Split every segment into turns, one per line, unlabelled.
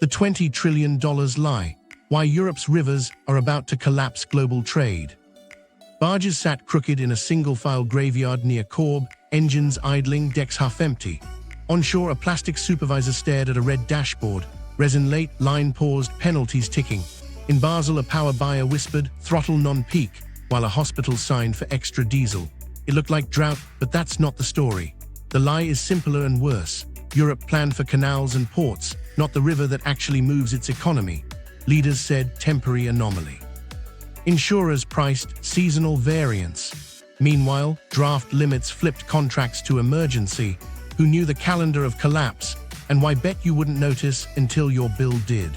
The $20 trillion lie. Why Europe's rivers are about to collapse global trade. Barges sat crooked in a single-file graveyard near Kaub, engines idling, decks half-empty. Onshore, a plastic supervisor stared at a red dashboard. Resin late, line paused, penalties ticking. In Basel, a power buyer whispered, throttle non-peak, while a hospital signed for extra diesel. It looked like drought, but that's not the story. The lie is simpler and worse. Europe planned for canals and ports, not the river that actually moves its economy. Leaders said temporary anomaly. Insurers priced seasonal variance. Meanwhile, draft limits flipped contracts to emergency. Who knew the calendar of collapse, and why bet you wouldn't notice until your bill did?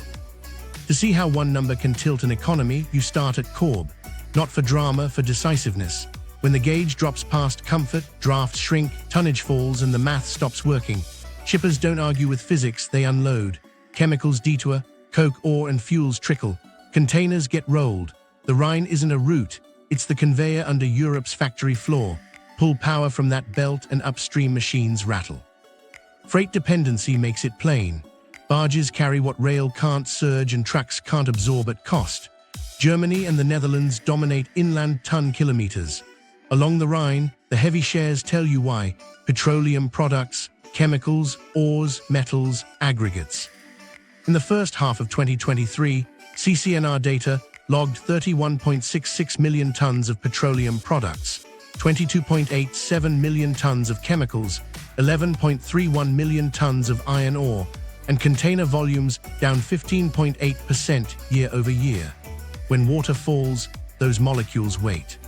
To see how one number can tilt an economy, you start at Kaub. Not for drama, for decisiveness. When the gauge drops past comfort, drafts shrink, tonnage falls, and the math stops working. Shippers don't argue with physics, they unload. Chemicals detour, coke, ore, and fuels trickle. Containers get rolled. The Rhine isn't a route, it's the conveyor under Europe's factory floor. Pull power from that belt and upstream machines rattle. Freight dependency makes it plain. Barges carry what rail can't surge and trucks can't absorb at cost. Germany and the Netherlands dominate inland ton kilometers. Along the Rhine, the heavy shares tell you why. Petroleum products, chemicals, ores, metals, aggregates. In the first half of 2023, CCNR data logged 31.66 million tons of petroleum products, 22.87 million tons of chemicals, 11.31 million tons of iron ore, and container volumes down 15.8% year-over-year. When water falls, those molecules wait.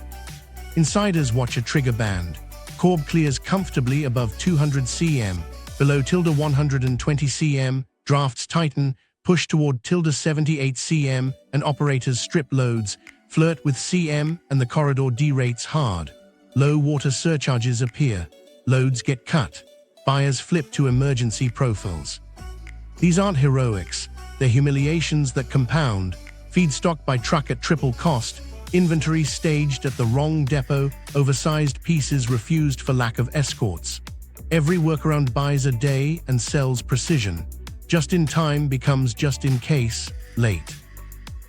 Insiders watch a trigger band. Kaub clears comfortably above 200 cm, below -120 cm, drafts tighten, push toward -78 cm, and operators strip loads, flirt with cm, and the corridor derates hard. Low water surcharges appear. Loads get cut. Buyers flip to emergency profiles. These aren't heroics, they're humiliations that compound. Feedstock by truck at triple cost, inventory staged at the wrong depot, oversized pieces refused for lack of escorts. Every workaround buys a day and sells precision. Just in time becomes just in case, late.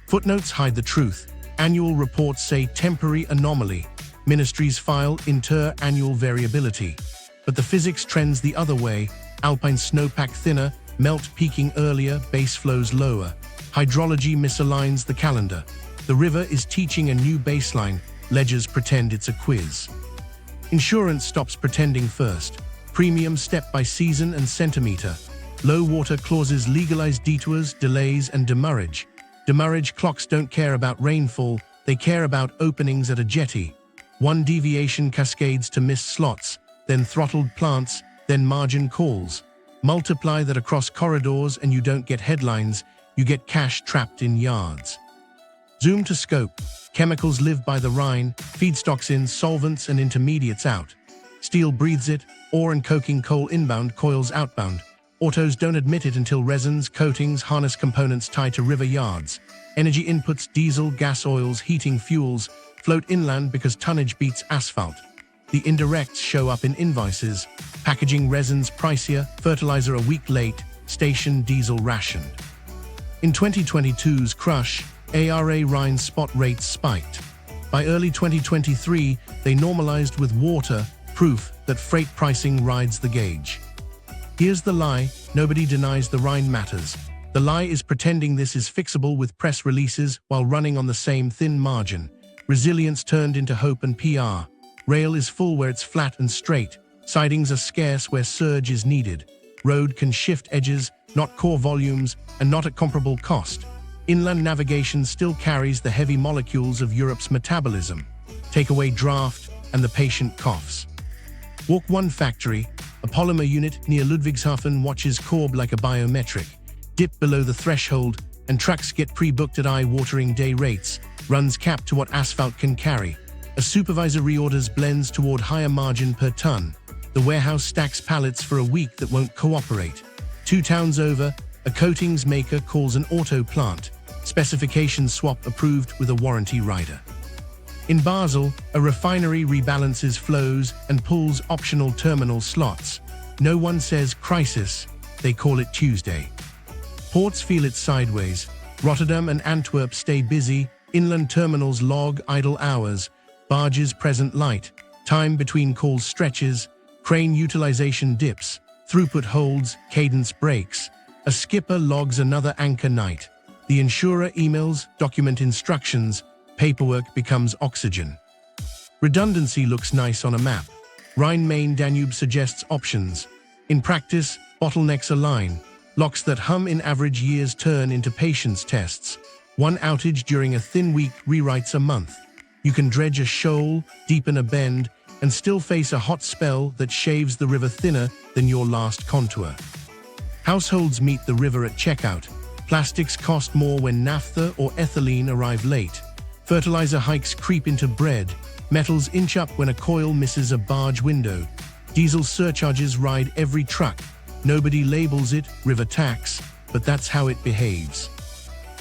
Footnotes hide the truth. Annual reports say temporary anomaly. Ministries file inter-annual variability. But the physics trends the other way. Alpine snowpack thinner, melt peaking earlier, base flows lower. Hydrology misaligns the calendar. The river is teaching a new baseline. Ledgers pretend it's a quiz. Insurance stops pretending first. Premiums step by season and centimeter. Low water clauses legalize detours, delays, and demurrage. Demurrage clocks don't care about rainfall, they care about openings at a jetty. One deviation cascades to missed slots, then throttled plants, then margin calls. Multiply that across corridors and you don't get headlines, you get cash trapped in yards. Zoom to scope. Chemicals live by the Rhine, feedstocks in, solvents and intermediates out. Steel breathes it, ore and coking coal inbound, coils outbound. Autos don't admit it until resins, coatings, harness components tie to river yards. Energy inputs, diesel, gas oils, heating fuels, float inland because tonnage beats asphalt. The indirects show up in invoices. Packaging resins pricier, fertilizer a week late, station diesel rationed. In 2022's crush, ARA Rhine spot rates spiked. By early 2023, they normalized with water, proof that freight pricing rides the gauge. Here's the lie, nobody denies the Rhine matters. The lie is pretending this is fixable with press releases while running on the same thin margin. Resilience turned into hope and PR. Rail is full where it's flat and straight. Sidings are scarce where surge is needed. Road can shift edges, not core volumes, and not at comparable cost. Inland navigation still carries the heavy molecules of Europe's metabolism. Take away draft, and the patient coughs. Walk one factory, a polymer unit near Ludwigshafen watches Kaub like a biometric. Dip below the threshold, and trucks get pre-booked at eye-watering day rates, runs capped to what asphalt can carry. A supervisor reorders blends toward higher margin per ton. The warehouse stacks pallets for a week that won't cooperate. 2 towns over, a coatings maker calls an auto plant. Specification swap approved with a warranty rider. In Basel, a refinery rebalances flows and pulls optional terminal slots. No one says crisis, they call it Tuesday. Ports feel it sideways. Rotterdam and Antwerp stay busy. Inland terminals log idle hours. Barges present light. Time between calls stretches. Crane utilization dips. Throughput holds. Cadence breaks. A skipper logs another anchor night. The insurer emails, document instructions. Paperwork becomes oxygen. Redundancy looks nice on a map. Rhine-Main-Danube suggests options. In practice, bottlenecks align. Locks that hum in average years turn into patience tests. One outage during a thin week rewrites a month. You can dredge a shoal, deepen a bend, and still face a hot spell that shaves the river thinner than your last contour. Households meet the river at checkout. Plastics cost more when naphtha or ethylene arrive late. Fertilizer hikes creep into bread. Metals inch up when a coil misses a barge window. Diesel surcharges ride every truck. Nobody labels it river tax, but that's how it behaves.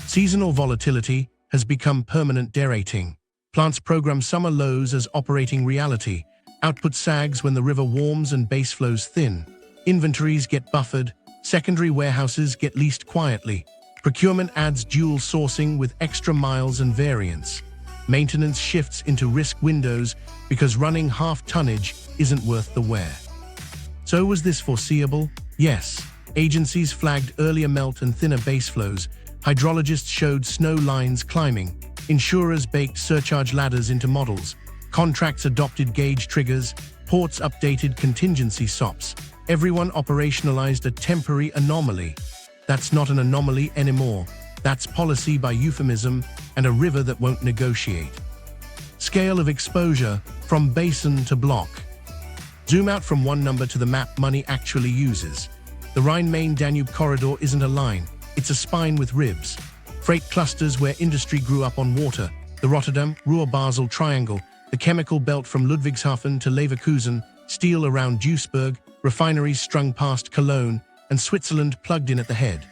Seasonal volatility has become permanent derating. Plants program summer lows as operating reality. Output sags when the river warms and base flows thin. Inventories get buffered. Secondary warehouses get leased quietly. Procurement adds dual sourcing with extra miles and variance. Maintenance shifts into risk windows because running half tonnage isn't worth the wear. So was this foreseeable? Yes. Agencies flagged earlier melt and thinner base flows. Hydrologists showed snow lines climbing. Insurers baked surcharge ladders into models. Contracts adopted gauge triggers. Ports updated contingency SOPs. Everyone operationalized a temporary anomaly. That's not an anomaly anymore. That's policy by euphemism and a river that won't negotiate. Scale of exposure from basin to block. Zoom out from one number to the map money actually uses. The Rhine-Main-Danube corridor isn't a line, it's a spine with ribs. Freight clusters where industry grew up on water. The Rotterdam-Ruhr-Basel triangle, the chemical belt from Ludwigshafen to Leverkusen, steel around Duisburg, refineries strung past Cologne, and Switzerland plugged in at the head.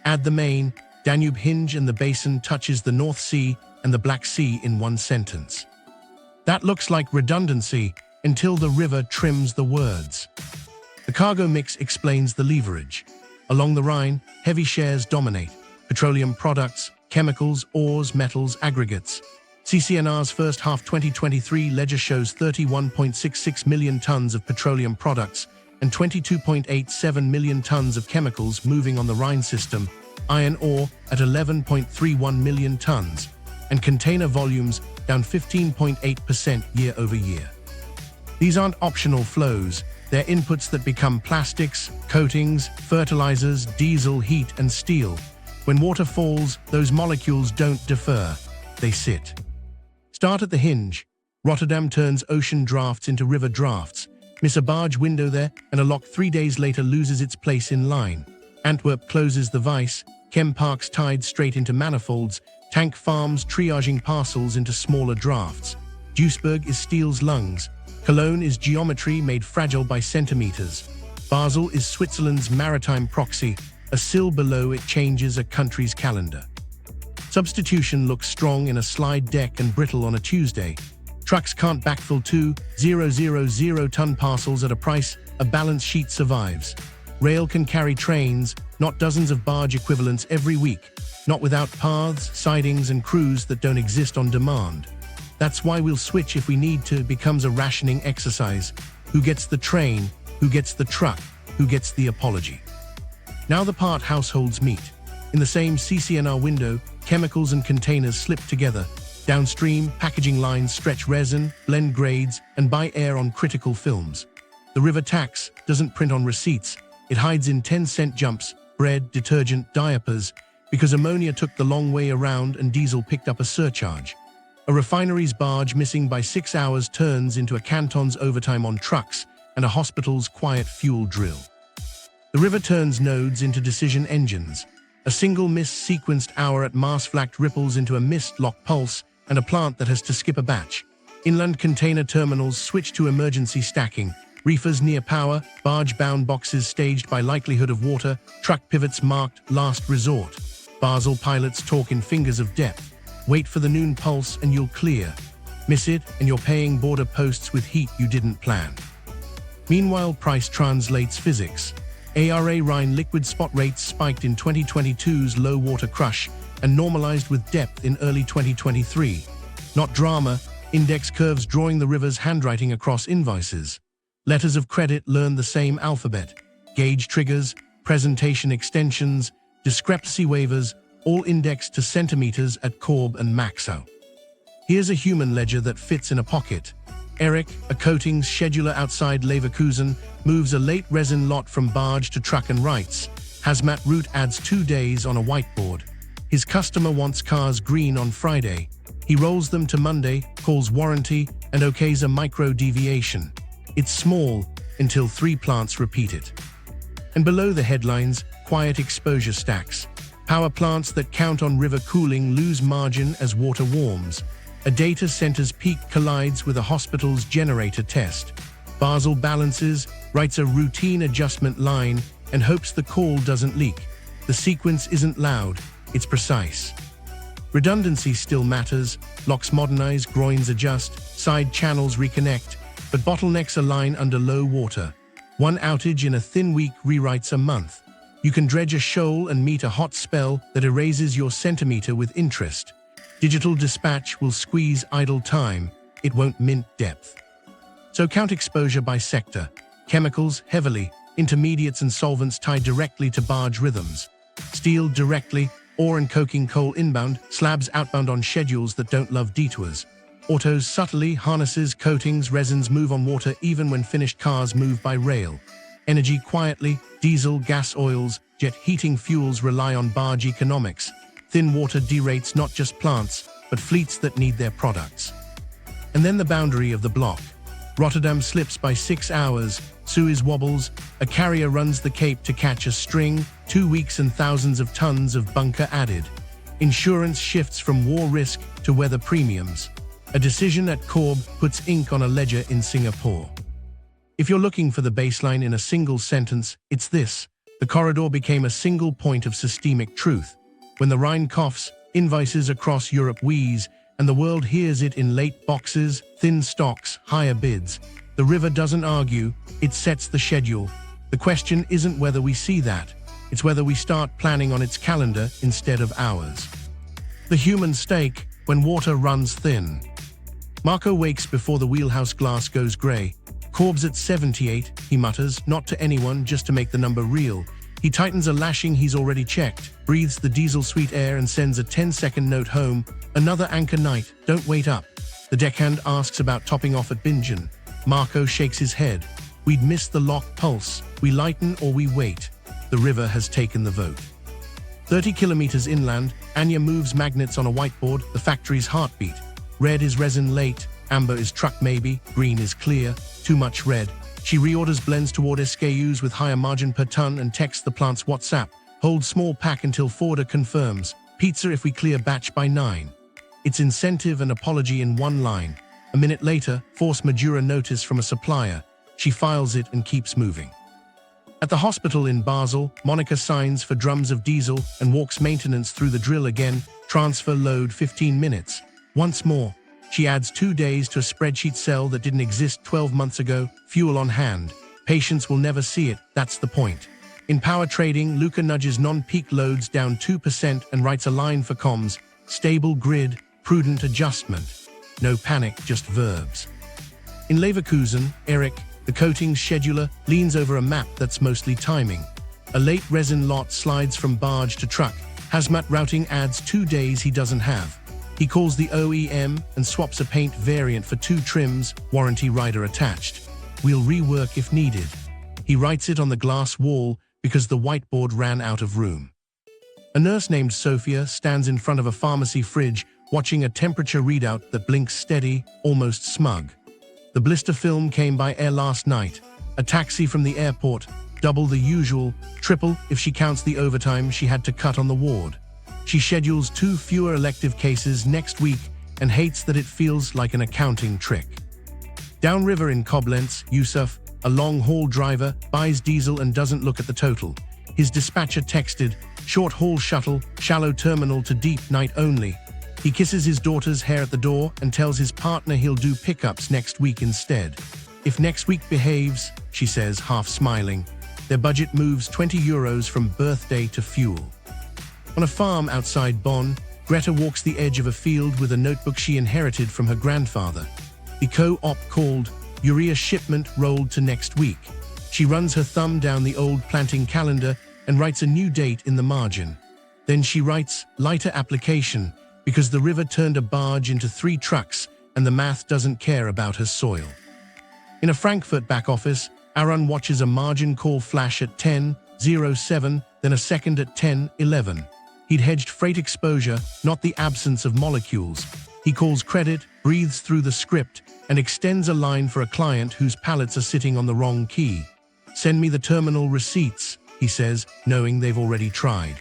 Add the Main, Danube hinge and the basin touches the North Sea and the Black Sea in one sentence. That looks like redundancy until the river trims the words. The cargo mix explains the leverage. Along the Rhine, heavy shares dominate. Petroleum products, chemicals, ores, metals, aggregates. CCNR's first half 2023 ledger shows 31.66 million tons of petroleum products and 22.87 million tons of chemicals moving on the Rhine system, iron ore at 11.31 million tons, and container volumes down 15.8% year-over-year. These aren't optional flows, they're inputs that become plastics, coatings, fertilizers, diesel, heat, and steel. When water falls, those molecules don't defer, they sit. Start at the hinge. Rotterdam turns ocean drafts into river drafts. Miss a barge window there, and a lock 3 days later loses its place in line. Antwerp closes the vice. Chem parks tied straight into manifolds. Tank farms triaging parcels into smaller drafts. Duisburg is steel's lungs. Cologne is geometry made fragile by centimeters. Basel is Switzerland's maritime proxy. A sill below it changes a country's calendar. Substitution looks strong in a slide deck and brittle on a Tuesday. Trucks can't backfill 2,000-ton parcels at a price a balance sheet survives. Rail can carry trains, not dozens of barge equivalents every week, not without paths, sidings, and crews that don't exist on demand. That's why we'll switch if we need to becomes a rationing exercise. Who gets the train? Who gets the truck? Who gets the apology? Now the part households meet. In the same CCNR window, chemicals and containers slip together. Downstream, packaging lines stretch resin, blend grades, and buy air on critical films. The river tax doesn't print on receipts. It hides in 10-cent jumps, bread, detergent, diapers, because ammonia took the long way around and diesel picked up a surcharge. A refinery's barge missing by 6 hours turns into a canton's overtime on trucks and a hospital's quiet fuel drill. The river turns nodes into decision engines. A single miss-sequenced hour at Maasvlakte ripples into a mist-lock pulse and a plant that has to skip a batch. Inland container terminals switch to emergency stacking. Reefers near power, barge-bound boxes staged by likelihood of water, truck pivots marked last resort. Basel pilots talk in fingers of depth. Wait for the noon pulse and you'll clear. Miss it and you're paying border posts with heat you didn't plan. Meanwhile, price translates physics. ARA Rhine liquid spot rates spiked in 2022's low water crush and normalized with depth in early 2023. Not drama, index curves drawing the river's handwriting across invoices. Letters of credit learn the same alphabet. Gauge triggers, presentation extensions, discrepancy waivers, all indexed to centimeters at Kaub and Maxo. Here's a human ledger that fits in a pocket. Eric, a coatings scheduler outside Leverkusen, moves a late resin lot from barge to truck and writes, "Hazmat route adds 2 days" on a whiteboard. His customer wants cars green on Friday. He rolls them to Monday, calls warranty, and okays a micro deviation. It's small until 3 plants repeat it. And below the headlines, quiet exposure stacks. Power plants that count on river cooling lose margin as water warms. A data center's peak collides with a hospital's generator test. Basel balances, writes a routine adjustment line, and hopes the call doesn't leak. The sequence isn't loud, it's precise. Redundancy still matters, locks modernize, groins adjust, side channels reconnect, but bottlenecks align under low water. One outage in a thin week rewrites a month. You can dredge a shoal and meet a hot spell that erases your centimeter with interest. Digital dispatch will squeeze idle time, it won't mint depth. So count exposure by sector. Chemicals, heavily, intermediates and solvents tied directly to barge rhythms. Steel directly, ore and coking coal inbound, slabs outbound on schedules that don't love detours. Autos subtly, harnesses, coatings, resins move on water even when finished cars move by rail. Energy quietly, diesel, gas oils, jet heating fuels rely on barge economics. Thin water derates not just plants, but fleets that need their products. And then the boundary of the block. Rotterdam slips by 6 hours, Suez wobbles, a carrier runs the Cape to catch a string, 2 weeks and thousands of tons of bunker added. Insurance shifts from war risk to weather premiums. A decision at Kaub puts ink on a ledger in Singapore. If you're looking for the baseline in a single sentence, it's this. The corridor became a single point of systemic truth. When the Rhine coughs, invoices across Europe wheeze, and the world hears it in late boxes, thin stocks, higher bids. The river doesn't argue, it sets the schedule. The question isn't whether we see that, it's whether we start planning on its calendar instead of ours. The human stake when water runs thin. Marco wakes before the wheelhouse glass goes grey. Kaub's at 78, he mutters, not to anyone, just to make the number real. He tightens a lashing he's already checked, breathes the diesel sweet air and sends a 10-second note home. Another anchor night, don't wait up. The deckhand asks about topping off at Bingen. Marco shakes his head. We'd missed the lock pulse. We lighten or we wait. The river has taken the vote. 30 kilometers inland, Anya moves magnets on a whiteboard, the factory's heartbeat. Red is resin late, amber is truck maybe, green is clear, too much red. She reorders blends toward SKUs with higher margin per ton and texts the plant's WhatsApp. Hold small pack until forwarder confirms. Pizza if we clear batch by 9. It's incentive and apology in one line. A minute later, force majeure notice from a supplier. She files it and keeps moving. At the hospital in Basel, Monica signs for drums of diesel and walks maintenance through the drill again. Transfer load 15 minutes. Once more. She adds 2 days to a spreadsheet cell that didn't exist 12 months ago, fuel on hand. Patients will never see it, that's the point. In power trading, Luca nudges non-peak loads down 2% and writes a line for comms, stable grid, prudent adjustment. No panic, just verbs. In Leverkusen, Eric, the coatings scheduler, leans over a map that's mostly timing. A late resin lot slides from barge to truck. Hazmat routing adds 2 days he doesn't have. He calls the OEM and swaps a paint variant for 2 trims, warranty rider attached. We'll rework if needed. He writes it on the glass wall because the whiteboard ran out of room. A nurse named Sophia stands in front of a pharmacy fridge watching a temperature readout that blinks steady, almost smug. The blister film came by air last night. A taxi from the airport, double the usual, triple if she counts the overtime she had to cut on the ward. She schedules 2 fewer elective cases next week and hates that it feels like an accounting trick. Downriver in Koblenz, Yusuf, a long-haul driver, buys diesel and doesn't look at the total. His dispatcher texted, short-haul shuttle, shallow terminal to deep night only. He kisses his daughter's hair at the door and tells his partner he'll do pickups next week instead. If next week behaves, she says, half smiling. Their budget moves €20 from birthday to fuel. On a farm outside Bonn, Greta walks the edge of a field with a notebook she inherited from her grandfather. The co-op called Urea shipment rolled to next week. She runs her thumb down the old planting calendar and writes a new date in the margin. Then she writes lighter application because the river turned a barge into 3 trucks and the math doesn't care about her soil. In a Frankfurt back office, Aaron watches a margin call flash at 10:07, then a second at 10:11. He'd hedged freight exposure, not the absence of molecules. He calls credit, breathes through the script, and extends a line for a client whose pallets are sitting on the wrong key. "Send me the terminal receipts," he says, knowing they've already tried.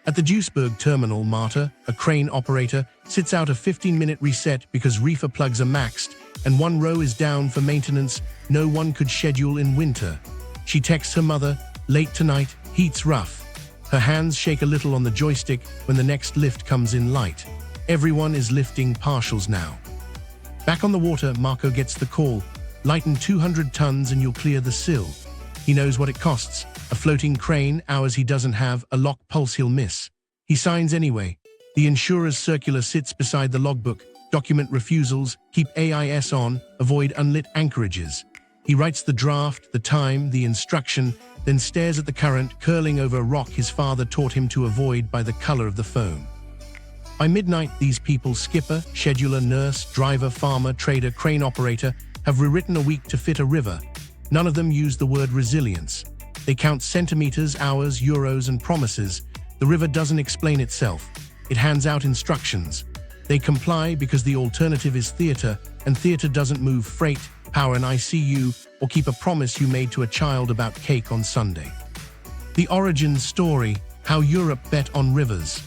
At the Duisburg terminal, Marta, a crane operator, sits out a 15-minute reset because reefer plugs are maxed and one row is down for maintenance no one could schedule in winter. She texts her mother, "Late tonight, heat's rough." Her hands shake a little on the joystick when the next lift comes in light. Everyone is lifting partials now. Back on the water, Marco gets the call, "Lighten 200 tons and you'll clear the sill." He knows what it costs. A floating crane, hours he doesn't have, a lock pulse he'll miss. He signs anyway. The insurer's circular sits beside the logbook. Document refusals, keep AIS on, avoid unlit anchorages. He writes the draft, the time, the instruction, then stares at the current curling over a rock his father taught him to avoid by the color of the foam. By midnight, these people, skipper, scheduler, nurse, driver, farmer, trader, crane operator, have rewritten a week to fit a river. None of them use the word resilience. They count centimeters, hours, euros, and promises. The river doesn't explain itself. It hands out instructions. They comply because the alternative is theater, and theater doesn't move freight, power an ICU, or keep a promise you made to a child about cake on Sunday. The origin story, how Europe bet on rivers.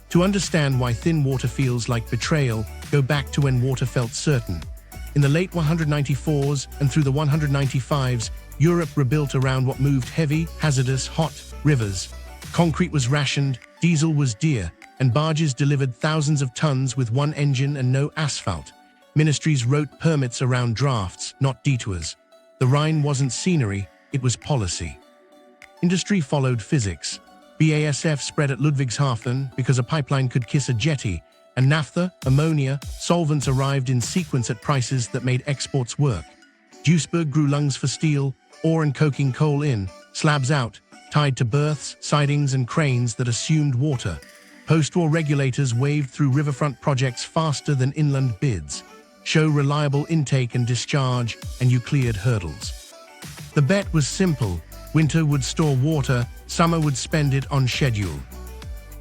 To understand why thin water feels like betrayal, go back to when water felt certain. In the late 194s and through the 195s, Europe rebuilt around what moved heavy, hazardous, hot rivers. Concrete was rationed, diesel was dear, and barges delivered thousands of tons with one engine and no asphalt. Ministries wrote permits around drafts, not detours. The Rhine wasn't scenery, it was policy. Industry followed physics. BASF spread at Ludwigshafen because a pipeline could kiss a jetty, and naphtha, ammonia, solvents arrived in sequence at prices that made exports work. Duisburg grew lungs for steel, ore and coking coal in, slabs out, tied to berths, sidings and cranes that assumed water. Post-war regulators waved through riverfront projects faster than inland bids. Show reliable intake and discharge, and you cleared hurdles. The bet was simple. Winter would store water, summer would spend it on schedule.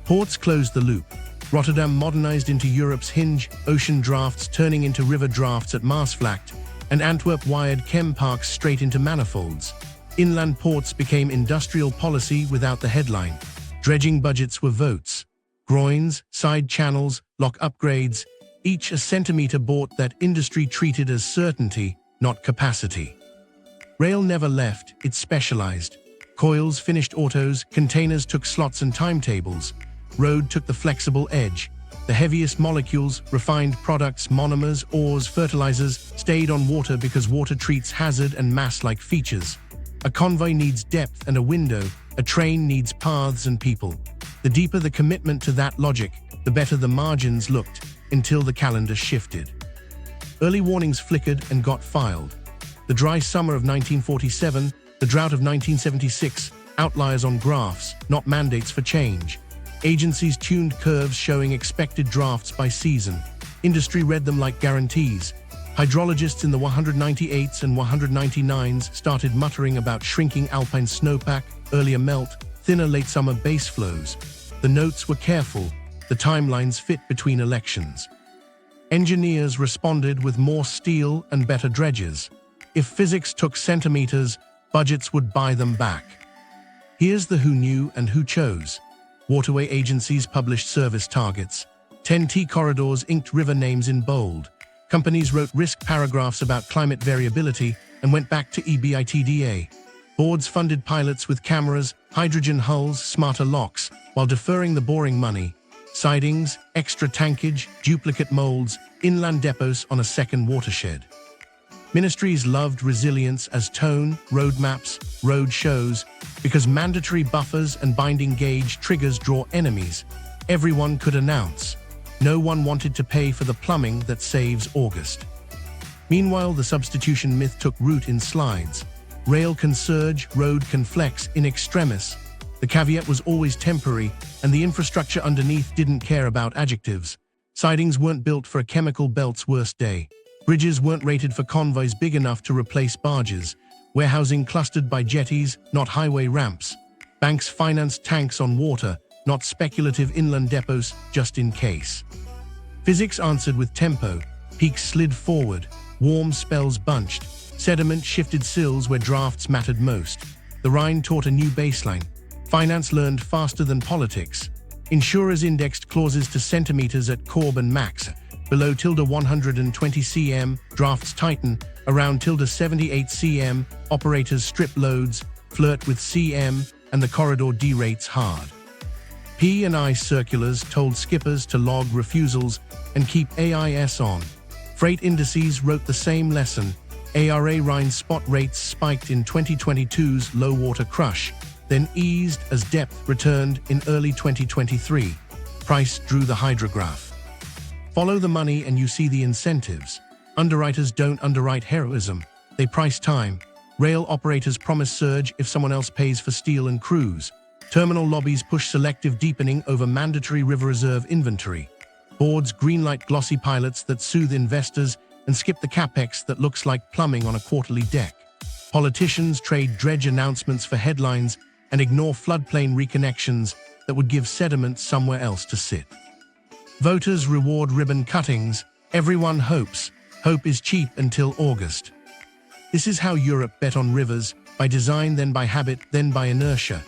Ports closed the loop. Rotterdam modernized into Europe's hinge, ocean drafts turning into river drafts at Maasvlakte, and Antwerp wired chem parks straight into manifolds. Inland ports became industrial policy without the headline. Dredging budgets were votes. Groins, side channels, lock upgrades, each a centimeter bought that industry treated as certainty, not capacity. Rail never left, it specialized. Coils finished autos, containers took slots and timetables. Road took the flexible edge. The heaviest molecules, refined products, monomers, ores, fertilizers, stayed on water because water treats hazard and mass-like features. A convoy needs depth and a window, a train needs paths and people. The deeper the commitment to that logic, the better the margins looked, until the calendar shifted. Early warnings flickered and got filed. The dry summer of 1947, the drought of 1976, outliers on graphs, not mandates for change. Agencies tuned curves showing expected drafts by season. Industry read them like guarantees. Hydrologists in the 198s and 199s started muttering about shrinking Alpine snowpack, earlier melt, thinner late summer base flows. The notes were careful. The timelines fit between elections. Engineers responded with more steel and better dredges. If physics took centimeters, budgets would buy them back. Here's the who knew and who chose. Waterway agencies published service targets. 10T corridors inked river names in bold. Companies wrote risk paragraphs about climate variability and went back to EBITDA. Boards funded pilots with cameras, hydrogen hulls, smarter locks, while deferring the boring money. Sidings, extra tankage, duplicate molds, inland depots on a second watershed. Ministries loved resilience as tone, roadmaps, road shows, because mandatory buffers and binding gauge triggers draw enemies. Everyone could announce. No one wanted to pay for the plumbing that saves August. Meanwhile, the substitution myth took root in slides. Rail can surge, road can flex in extremis. The caveat was always temporary, and the infrastructure underneath didn't care about adjectives. Sidings weren't built for a chemical belt's worst day. Bridges weren't rated for convoys big enough to replace barges. Warehousing clustered by jetties, not highway ramps. Banks financed tanks on water, not speculative inland depots just in case. Physics answered with tempo. Peaks slid forward. Warm spells bunched. Sediment shifted sills where drafts mattered most. The Rhine taught a new baseline. Finance learned faster than politics. Insurers indexed clauses to centimeters at Kaub and max. Below ~120 cm, drafts tighten. Around ~78 cm, operators strip loads, flirt with cm, and the corridor derates hard. P&I circulars told skippers to log refusals and keep AIS on. Freight indices wrote the same lesson. ARA Rhine spot rates spiked in 2022's low water crush, then eased as depth returned in early 2023. Price drew the hydrograph. Follow the money and you see the incentives. Underwriters don't underwrite heroism, they price time. Rail operators promise surge if someone else pays for steel and crews. Terminal lobbies push selective deepening over mandatory river reserve inventory. Boards greenlight glossy pilots that soothe investors and skip the capex that looks like plumbing on a quarterly deck. Politicians trade dredge announcements for headlines and ignore floodplain reconnections that would give sediment somewhere else to sit. Voters reward ribbon cuttings. Everyone hopes. Hope is cheap until August. This is how Europe bet on rivers, by design, then by habit, then by inertia.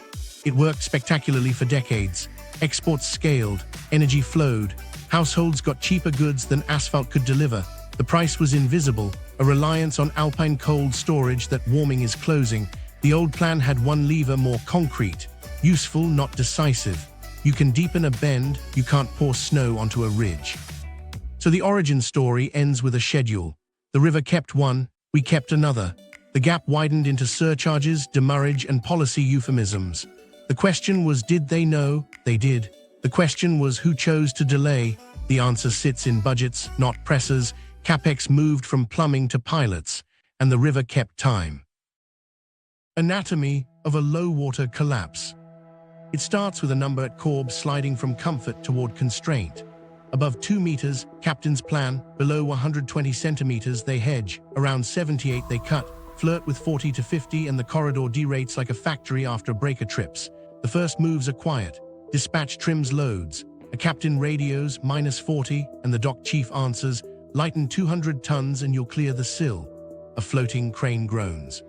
It worked spectacularly for decades. Exports scaled, energy flowed, households got cheaper goods than asphalt could deliver. The price was invisible, a reliance on Alpine cold storage that warming is closing. The old plan had one lever more concrete, useful, not decisive. You can deepen a bend, you can't pour snow onto a ridge. So the origin story ends with a schedule. The river kept one, we kept another. The gap widened into surcharges, demurrage, and policy euphemisms. The question was, did they know? They did. The question was, who chose to delay? The answer sits in budgets, not presses. Capex moved from plumbing to pilots, and the river kept time. Anatomy of a low-water collapse. It starts with a number at Kaub sliding from comfort toward constraint. Above 2 meters, captain's plan. Below 120 centimeters, they hedge. Around 78, they cut. Flirt with 40 to 50, and the corridor derates like a factory after breaker trips. The first moves are quiet. Dispatch trims loads. A captain radios -40, and the dock chief answers, lighten 200 tons and you'll clear the sill. A floating crane groans.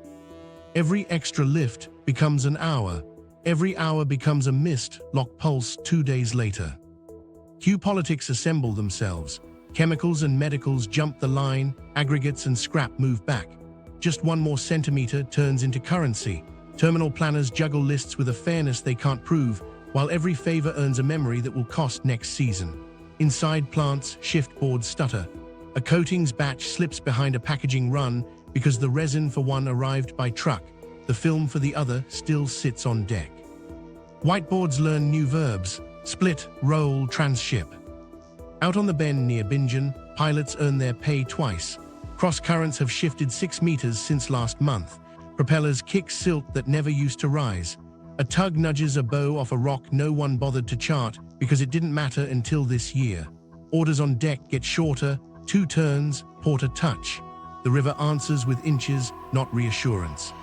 Every extra lift becomes an hour. Every hour becomes a missed lock pulse 2 days later. Q politics assemble themselves. Chemicals and medicals jump the line, aggregates and scrap move back. Just one more centimeter turns into currency. Terminal planners juggle lists with a fairness they can't prove, while every favor earns a memory that will cost next season. Inside plants, shift boards stutter. A coatings batch slips behind a packaging run because the resin for one arrived by truck. The film for the other still sits on deck. Whiteboards learn new verbs: split, roll, transship. Out on the bend near Bingen, pilots earn their pay twice. Cross currents have shifted 6 meters since last month. Propellers kick silt that never used to rise. A tug nudges a bow off a rock no one bothered to chart because it didn't matter until this year. Orders on deck get shorter, 2 turns, port a touch. The river answers with inches, not reassurance.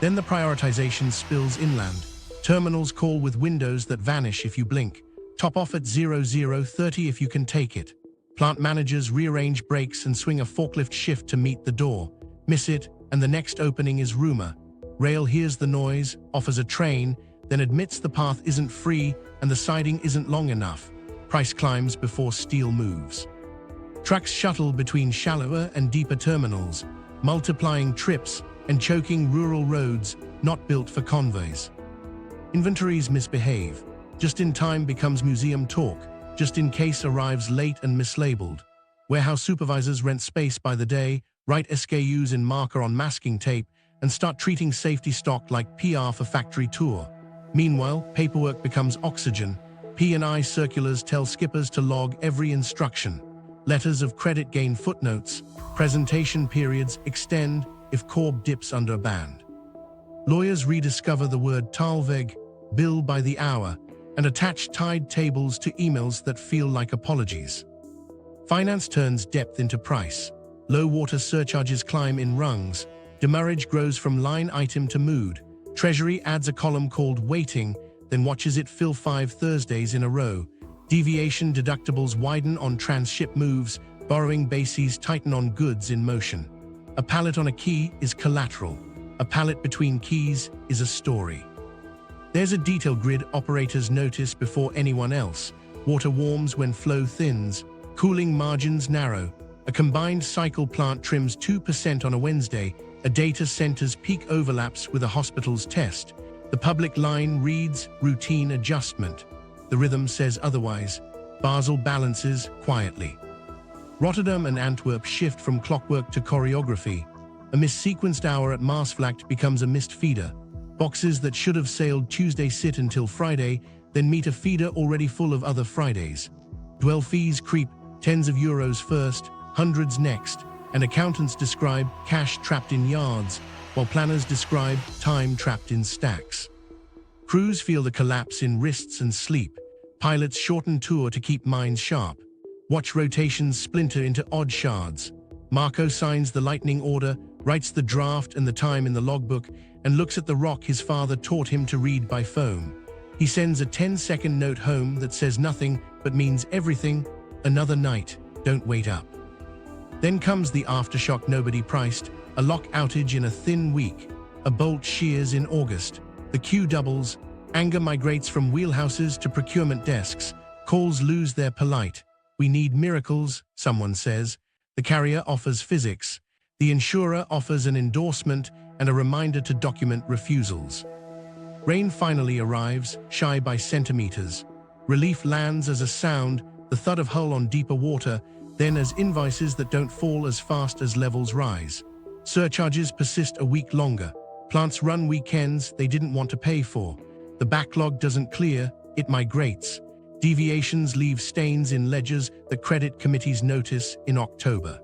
Then the prioritization spills inland. Terminals call with windows that vanish if you blink. Top off at 0030 if you can take it. Plant managers rearrange brakes and swing a forklift shift to meet the door. Miss it, and the next opening is rumor. Rail hears the noise, offers a train, then admits the path isn't free and the siding isn't long enough. Price climbs before steel moves. Trucks shuttle between shallower and deeper terminals, multiplying trips and choking rural roads not built for convoys. Inventories misbehave. Just in time becomes museum talk. Just in case arrives late and mislabeled. Warehouse supervisors rent space by the day, write SKUs in marker on masking tape, and start treating safety stock like PR for factory tour. Meanwhile, paperwork becomes oxygen. P&I circulars tell skippers to log every instruction. Letters of credit gain footnotes. Presentation periods extend if Kaub dips under a band. Lawyers rediscover the word Talweg, bill by the hour, and attach tied tables to emails that feel like apologies. Finance turns depth into price. Low water surcharges climb in rungs. Demurrage grows from line item to mood. Treasury adds a column called waiting, then watches it fill 5 Thursdays in a row. Deviation deductibles widen on transship moves. Borrowing bases tighten on goods in motion. A pallet on a key is collateral. A pallet between keys is a story. There's a detail grid operators notice before anyone else. Water warms when flow thins. Cooling margins narrow. A combined cycle plant trims 2% on a Wednesday. A data center's peak overlaps with a hospital's test. The public line reads routine adjustment. The rhythm says otherwise. Basel balances quietly. Rotterdam and Antwerp shift from clockwork to choreography. A missequenced hour at Maasvlakte becomes a missed feeder. Boxes that should have sailed Tuesday sit until Friday, then meet a feeder already full of other Fridays. Dwell fees creep, tens of euros first, hundreds next, and accountants describe cash trapped in yards, while planners describe time trapped in stacks. Crews feel the collapse in wrists and sleep. Pilots shorten tour to keep minds sharp. Watch rotations splinter into odd shards. Marco signs the lightning order, writes the draft and the time in the logbook, and looks at the rock his father taught him to read by phone. He sends a 10-second note home that says nothing but means everything. Another night, don't wait up. Then comes the aftershock nobody priced, a lock outage in a thin week, a bolt shears in August, the queue doubles, anger migrates from wheelhouses to procurement desks, calls lose their polite. We need miracles, someone says. The carrier offers physics. The insurer offers an endorsement and a reminder to document refusals. Rain finally arrives, shy by centimeters. Relief lands as a sound, the thud of hull on deeper water, then as invoices that don't fall as fast as levels rise. Surcharges persist a week longer. Plants run weekends they didn't want to pay for. The backlog doesn't clear, it migrates. Deviations leave stains in ledgers that credit committees notice in October.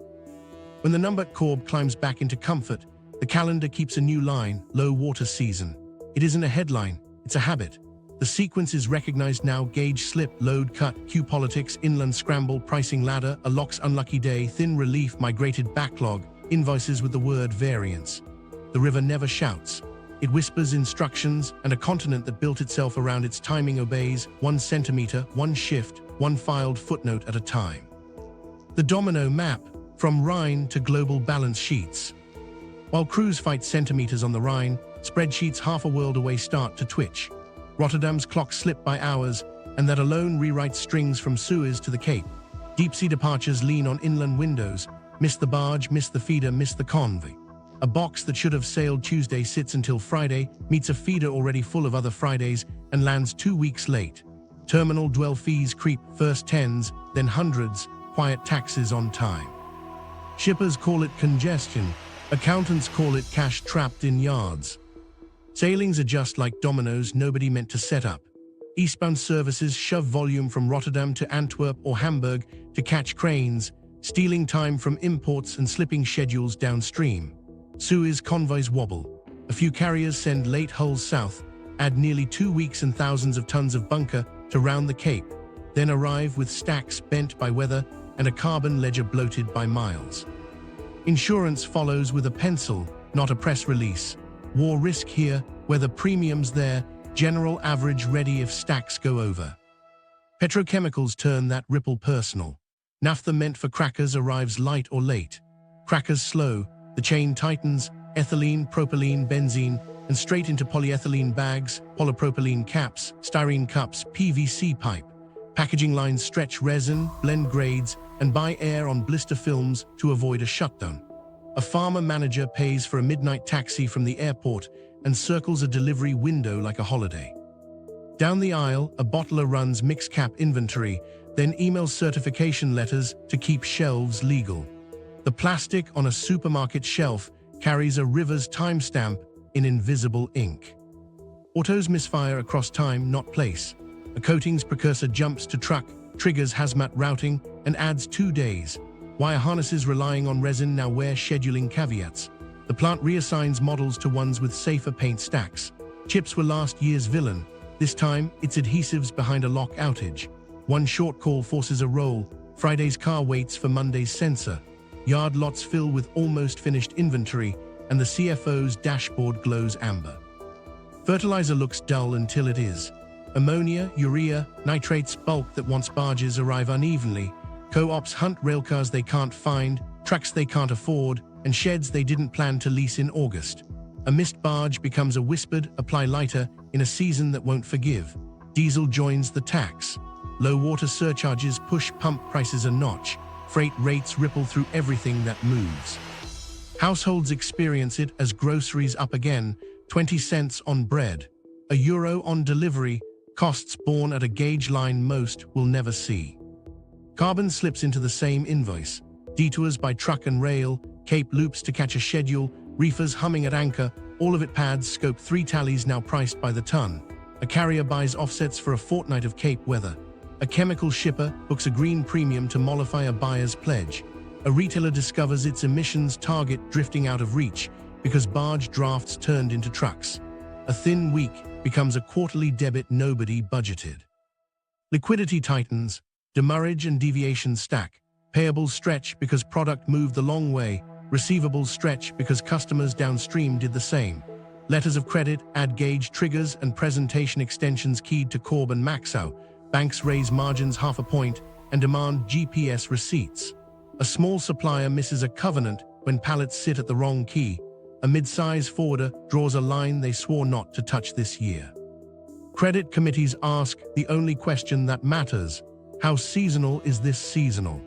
When the number Kaub climbs back into comfort, the calendar keeps a new line, low water season. It isn't a headline, it's a habit. The sequence is recognized now: gauge slip, load cut, queue politics, inland scramble, pricing ladder, a lock's unlucky day, thin relief, migrated backlog, invoices with the word variance. The river never shouts. It whispers instructions, and a continent that built itself around its timing obeys, 1 centimeter, 1 shift, 1 filed footnote at a time. The Domino map, from Rhine to global balance sheets. While crews fight centimeters on the Rhine, spreadsheets half a world away start to twitch. Rotterdam's clocks slip by hours, and that alone rewrites strings from Suez to the Cape. Deep-sea departures lean on inland windows. Miss the barge, miss the feeder, miss the convoy. A box that should have sailed Tuesday sits until Friday, meets a feeder already full of other Fridays, and lands 2 weeks late. Terminal dwell fees creep, first tens, then hundreds, quiet taxes on time. Shippers call it congestion. Accountants call it cash trapped in yards. Sailings adjust like dominoes nobody meant to set up. Eastbound services shove volume from Rotterdam to Antwerp or Hamburg to catch cranes, stealing time from imports and slipping schedules downstream. Suez convoys wobble. A few carriers send late hulls south, add nearly 2 weeks and thousands of tons of bunker to round the Cape, then arrive with stacks bent by weather and a carbon ledger bloated by miles. Insurance follows with a pencil, not a press release. War risk here, weather premiums there, general average ready if stacks go over. Petrochemicals turn that ripple personal. Naphtha meant for crackers arrives light or late. Crackers slow, the chain tightens, ethylene, propylene, benzene, and straight into polyethylene bags, polypropylene caps, styrene cups, PVC pipe. Packaging lines stretch resin, blend grades, and buy air on blister films to avoid a shutdown. A farmer manager pays for a midnight taxi from the airport and circles a delivery window like a holiday. Down the aisle, a bottler runs mix-cap inventory, then emails certification letters to keep shelves legal. The plastic on a supermarket shelf carries a river's timestamp in invisible ink. Autos misfire across time, not place. A coating's precursor jumps to truck, triggers hazmat routing, and adds 2 days. Wire harnesses relying on resin now wear scheduling caveats. The plant reassigns models to ones with safer paint stacks. Chips were last year's villain. This time, it's adhesives behind a lock outage. One short call forces a roll. Friday's car waits for Monday's sensor. Yard lots fill with almost finished inventory, and the CFO's dashboard glows amber. Fertilizer looks dull until it is. Ammonia, urea, nitrates, bulk that wants barges arrive unevenly. Co-ops hunt railcars they can't find, trucks they can't afford, and sheds they didn't plan to lease in August. A missed barge becomes a whispered, apply lighter, in a season that won't forgive. Diesel joins the tax. Low water surcharges push pump prices a notch. Freight rates ripple through everything that moves. Households experience it as groceries up again, 20 cents on bread. €1 on delivery, costs borne at a gauge line most will never see. Carbon slips into the same invoice. Detours by truck and rail, Cape loops to catch a schedule, reefers humming at anchor, all of it pads scope 3 tallies now priced by the ton. A carrier buys offsets for a fortnight of Cape weather. A chemical shipper books a green premium to mollify a buyer's pledge. A retailer discovers its emissions target drifting out of reach because barge drafts turned into trucks. A thin week becomes a quarterly debit nobody budgeted. Liquidity tightens, demurrage and deviation stack. Payables stretch because product moved the long way. Receivables stretch because customers downstream did the same. Letters of credit, add gauge triggers and presentation extensions keyed to Kaub and Maxau. Banks raise margins half a point and demand GPS receipts. A small supplier misses a covenant when pallets sit at the wrong key. A mid-size forwarder draws a line they swore not to touch this year. Credit committees ask the only question that matters: how seasonal is this seasonal?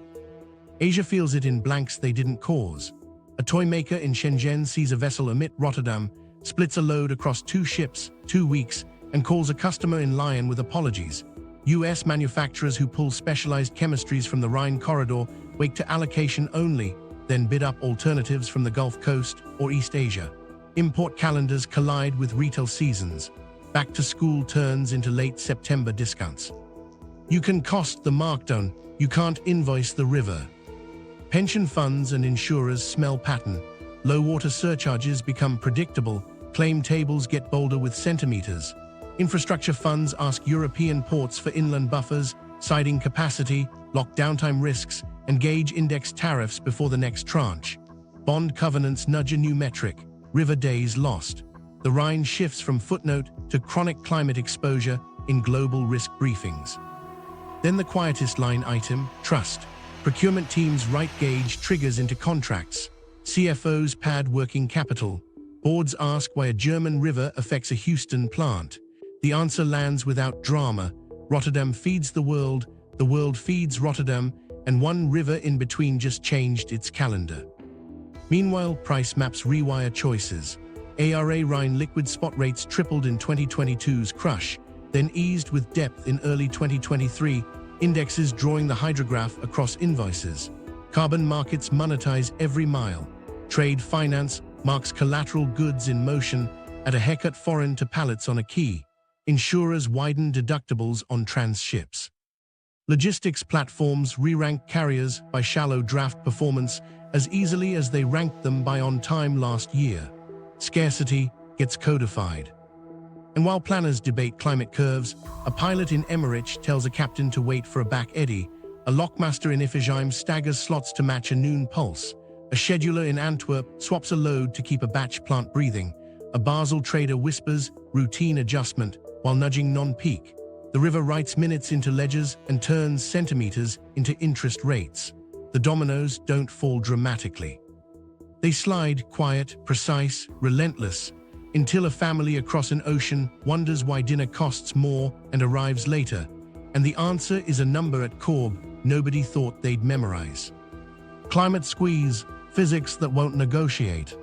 Asia feels it in blanks they didn't cause. A toy maker in Shenzhen sees a vessel omit Rotterdam, splits a load across 2 ships, 2 weeks, and calls a customer in Lyon with apologies. US manufacturers who pull specialized chemistries from the Rhine corridor wait to allocation only, then bid up alternatives from the Gulf Coast or East Asia. Import calendars collide with retail seasons. Back to school turns into late September discounts. You can cost the markdown, you can't invoice the river. Pension funds and insurers smell pattern. Low water surcharges become predictable. Claim tables get bolder with centimeters. Infrastructure funds ask European ports for inland buffers, siding capacity, lock downtime risks, and gauge index tariffs before the next tranche. Bond covenants nudge a new metric: river days lost. The Rhine shifts from footnote to chronic climate exposure in global risk briefings. Then the quietest line item: trust. Procurement teams write gauge triggers into contracts. CFOs pad working capital. Boards ask why a German river affects a Houston plant. The answer lands without drama. Rotterdam feeds the world feeds Rotterdam, and one river in between just changed its calendar. Meanwhile, price maps rewire choices. ARA Rhine liquid spot rates tripled in 2022's crush, then eased with depth in early 2023, indexes drawing the hydrograph across invoices. Carbon markets monetize every mile. Trade finance marks collateral goods in motion at a haircut foreign to pallets on a quay. Insurers widen deductibles on transships. Logistics platforms re-rank carriers by shallow draft performance as easily as they ranked them by on-time last year. Scarcity gets codified. And while planners debate climate curves, a pilot in Emmerich tells a captain to wait for a back eddy. A lockmaster in Iffezheim staggers slots to match a noon pulse. A scheduler in Antwerp swaps a load to keep a batch plant breathing. A Basel trader whispers routine adjustment while nudging non-peak. The river writes minutes into ledgers and turns centimeters into interest rates. The dominoes don't fall dramatically. They slide quiet, precise, relentless, until a family across an ocean wonders why dinner costs more and arrives later. And the answer is a number at Kaub nobody thought they'd memorize. Climate squeeze, physics that won't negotiate.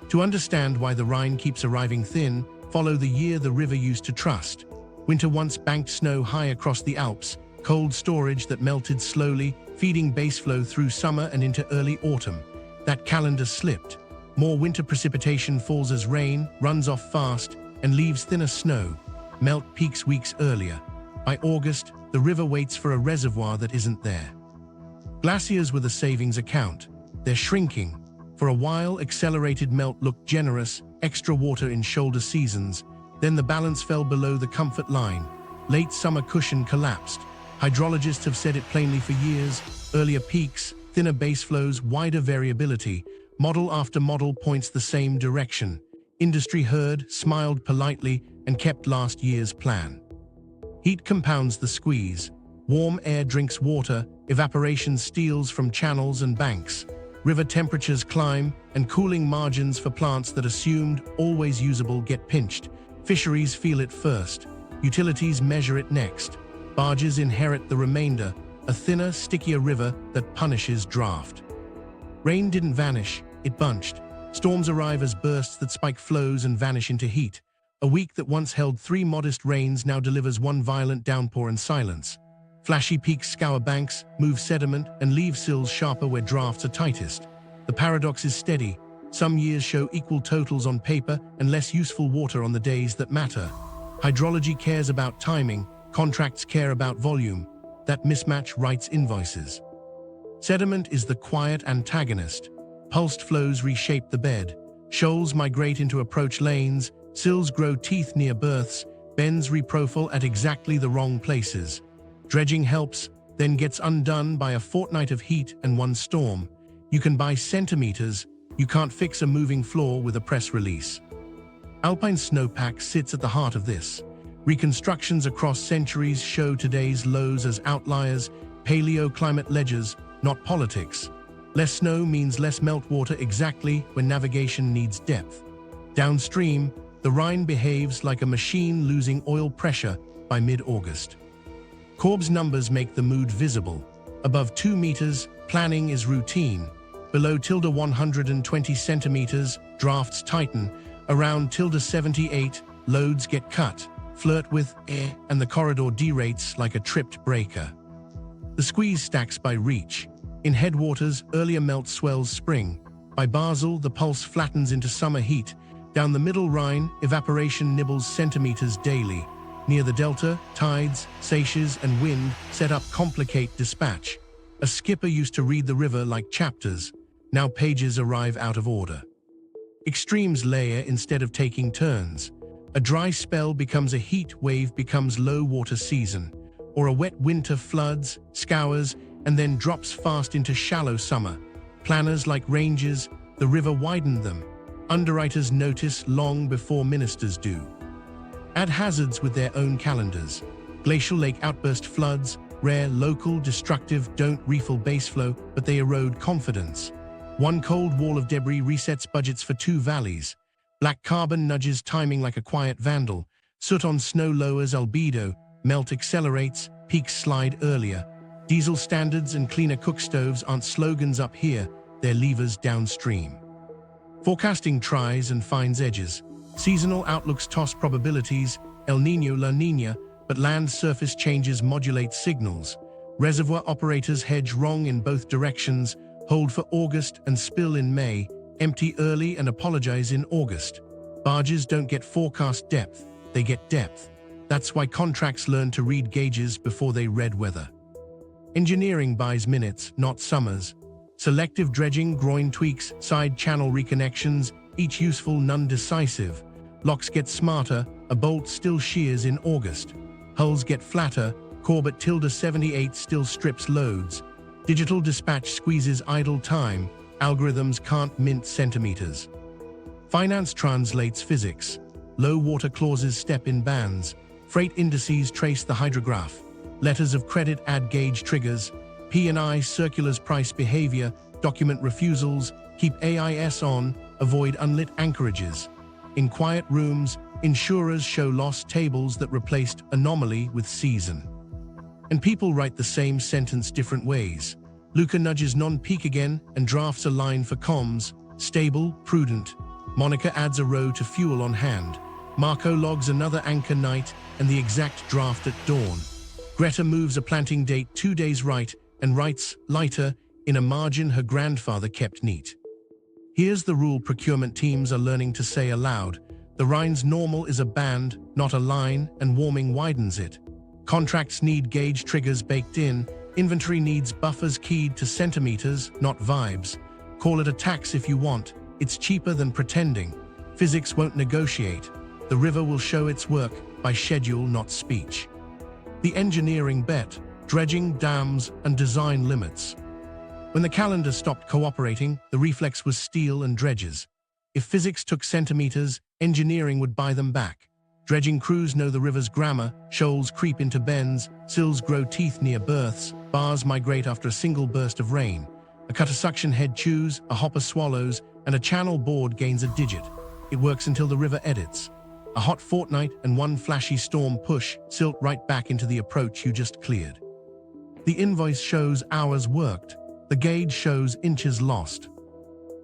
To understand why the Rhine keeps arriving thin, follow the year the river used to trust. Winter once banked snow high across the Alps, Cold storage that melted slowly, feeding base flow through summer and into early autumn. That calendar slipped. More winter precipitation falls as rain, runs off fast, and leaves thinner snow. Melt peaks weeks earlier. By August, the river waits for a reservoir that isn't there. Glaciers were the savings account. They're shrinking. For a while, accelerated melt looked generous, extra water in shoulder seasons. Then the balance fell below the comfort line. Late summer cushion collapsed. Hydrologists have said it plainly for years. Earlier peaks, thinner base flows, wider variability. Model after model points the same direction. Industry heard, smiled politely, and kept last year's plan. Heat compounds the squeeze. Warm air drinks water, evaporation steals from channels and banks. River temperatures climb, and cooling margins for plants that assumed always usable get pinched. Fisheries feel it first. Utilities measure it next. Barges inherit the remainder, a thinner, stickier river that punishes draft. Rain didn't vanish, it bunched. Storms arrive as bursts that spike flows and vanish into heat. A week that once held 3 modest rains now delivers 1 violent downpour and silence. Flashy peaks scour banks, move sediment, and leave sills sharper where drafts are tightest. The paradox is steady. Some years show equal totals on paper and less useful water on the days that matter. Hydrology cares about timing, contracts care about volume. That mismatch writes invoices. Sediment is the quiet antagonist. Pulsed flows reshape the bed. Shoals migrate into approach lanes. Sills grow teeth near berths. Bends reprofile at exactly the wrong places. Dredging helps, then gets undone by a fortnight of heat and 1 storm. You can buy centimeters. You can't fix a moving floor with a press release. Alpine Snowpack sits at the heart of this. Reconstructions across centuries show today's lows as outliers, paleoclimate ledgers, not politics. Less snow means less meltwater exactly when navigation needs depth. Downstream, the Rhine behaves like a machine losing oil pressure by mid-August. Kaub's numbers make the mood visible. Above 2 meters, planning is routine. Below ~120 centimeters, drafts tighten. Around ~78, loads get cut. Flirt with air, and the corridor derates like a tripped breaker. The squeeze stacks by reach. In headwaters, earlier melt swells spring. By Basel, the pulse flattens into summer heat. Down the middle Rhine, evaporation nibbles centimeters daily. Near the delta, tides, seiches, and wind set up complicate dispatch. A skipper used to read the river like chapters. Now pages arrive out of order. Extremes layer instead of taking turns. A dry spell becomes a heat wave, becomes low water season. Or a wet winter floods, scours, and then drops fast into shallow summer. Planners like rangers, the river widened them. Underwriters notice long before ministers do. Add hazards with their own calendars. Glacial lake outburst floods, rare, local, destructive, don't refill baseflow, but they erode confidence. One cold wall of debris resets budgets for 2 valleys. Black carbon nudges timing like a quiet vandal. Soot on snow lowers albedo. Melt accelerates, peaks slide earlier. Diesel standards and cleaner cook stoves aren't slogans up here, they're levers downstream. Forecasting tries and finds edges. Seasonal outlooks toss probabilities, El Niño, La Niña, but land surface changes modulate signals. Reservoir operators hedge wrong in both directions, hold for August and spill in May, empty early and apologize in August. Barges don't get forecast depth, they get depth. That's why contracts learn to read gauges before they read weather. Engineering buys minutes, not summers. Selective dredging, groin tweaks, side channel reconnections, each useful, none decisive. Locks get smarter, a bolt still shears in August. Hulls get flatter, Kaub at ~78 still strips loads. Digital dispatch squeezes idle time, algorithms can't mint centimeters. Finance translates physics. Low water clauses step in bands. Freight indices trace the hydrograph. Letters of credit add gauge triggers. P&I circulars price behavior, document refusals, keep AIS on, avoid unlit anchorages. In quiet rooms, insurers show lost tables that replaced anomaly with season. And people write the same sentence different ways. Luca nudges non-peak again and drafts a line for comms, stable, prudent. Monica adds a row to fuel on hand. Marco logs another anchor night and the exact draft at dawn. Greta moves a planting date 2 days right and writes, lighter, in a margin her grandfather kept neat. Here's the rule procurement teams are learning to say aloud. The Rhine's normal is a band, not a line, and warming widens it. Contracts need gauge triggers baked in. Inventory needs buffers keyed to centimeters, not vibes. Call it a tax if you want. It's cheaper than pretending. Physics won't negotiate. The river will show its work by schedule, not speech. The engineering bet, dredging, dams, and design limits. When the calendar stopped cooperating, the reflex was steel and dredges. If physics took centimeters, engineering would buy them back. Dredging crews know the river's grammar, shoals creep into bends, sills grow teeth near berths, bars migrate after a single burst of rain. A cutter suction head chews, a hopper swallows, and a channel board gains a digit. It works until the river edits. A hot fortnight and one flashy storm push silt right back into the approach you just cleared. The invoice shows hours worked. The gauge shows inches lost.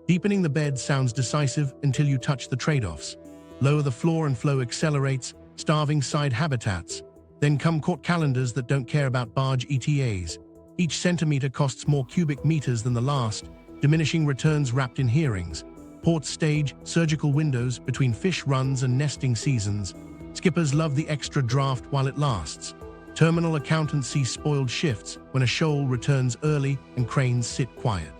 Deepening the bed sounds decisive until you touch the trade-offs. Lower the floor and flow accelerates, starving side habitats. Then come court calendars that don't care about barge ETAs. Each centimeter costs more cubic meters than the last, diminishing returns wrapped in hearings. Ports stage surgical windows between fish runs and nesting seasons. Skippers love the extra draft while it lasts. Terminal accountants see spoiled shifts when a shoal returns early and cranes sit quiet.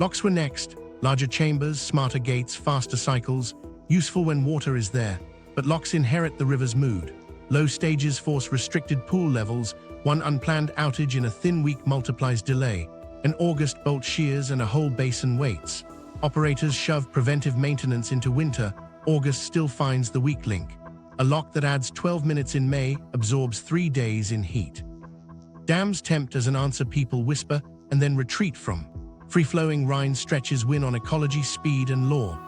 Locks were next. Larger chambers, smarter gates, faster cycles. Useful when water is there, but locks inherit the river's mood. Low stages force restricted pool levels. One unplanned outage in a thin week multiplies delay. An August bolt shears and a whole basin waits. Operators shove preventive maintenance into winter. August still finds the weak link. A lock that adds 12 minutes in May absorbs 3 days in heat. Dams tempt as an answer people whisper and then retreat from. Free-flowing Rhine stretches win on ecology, speed, and law.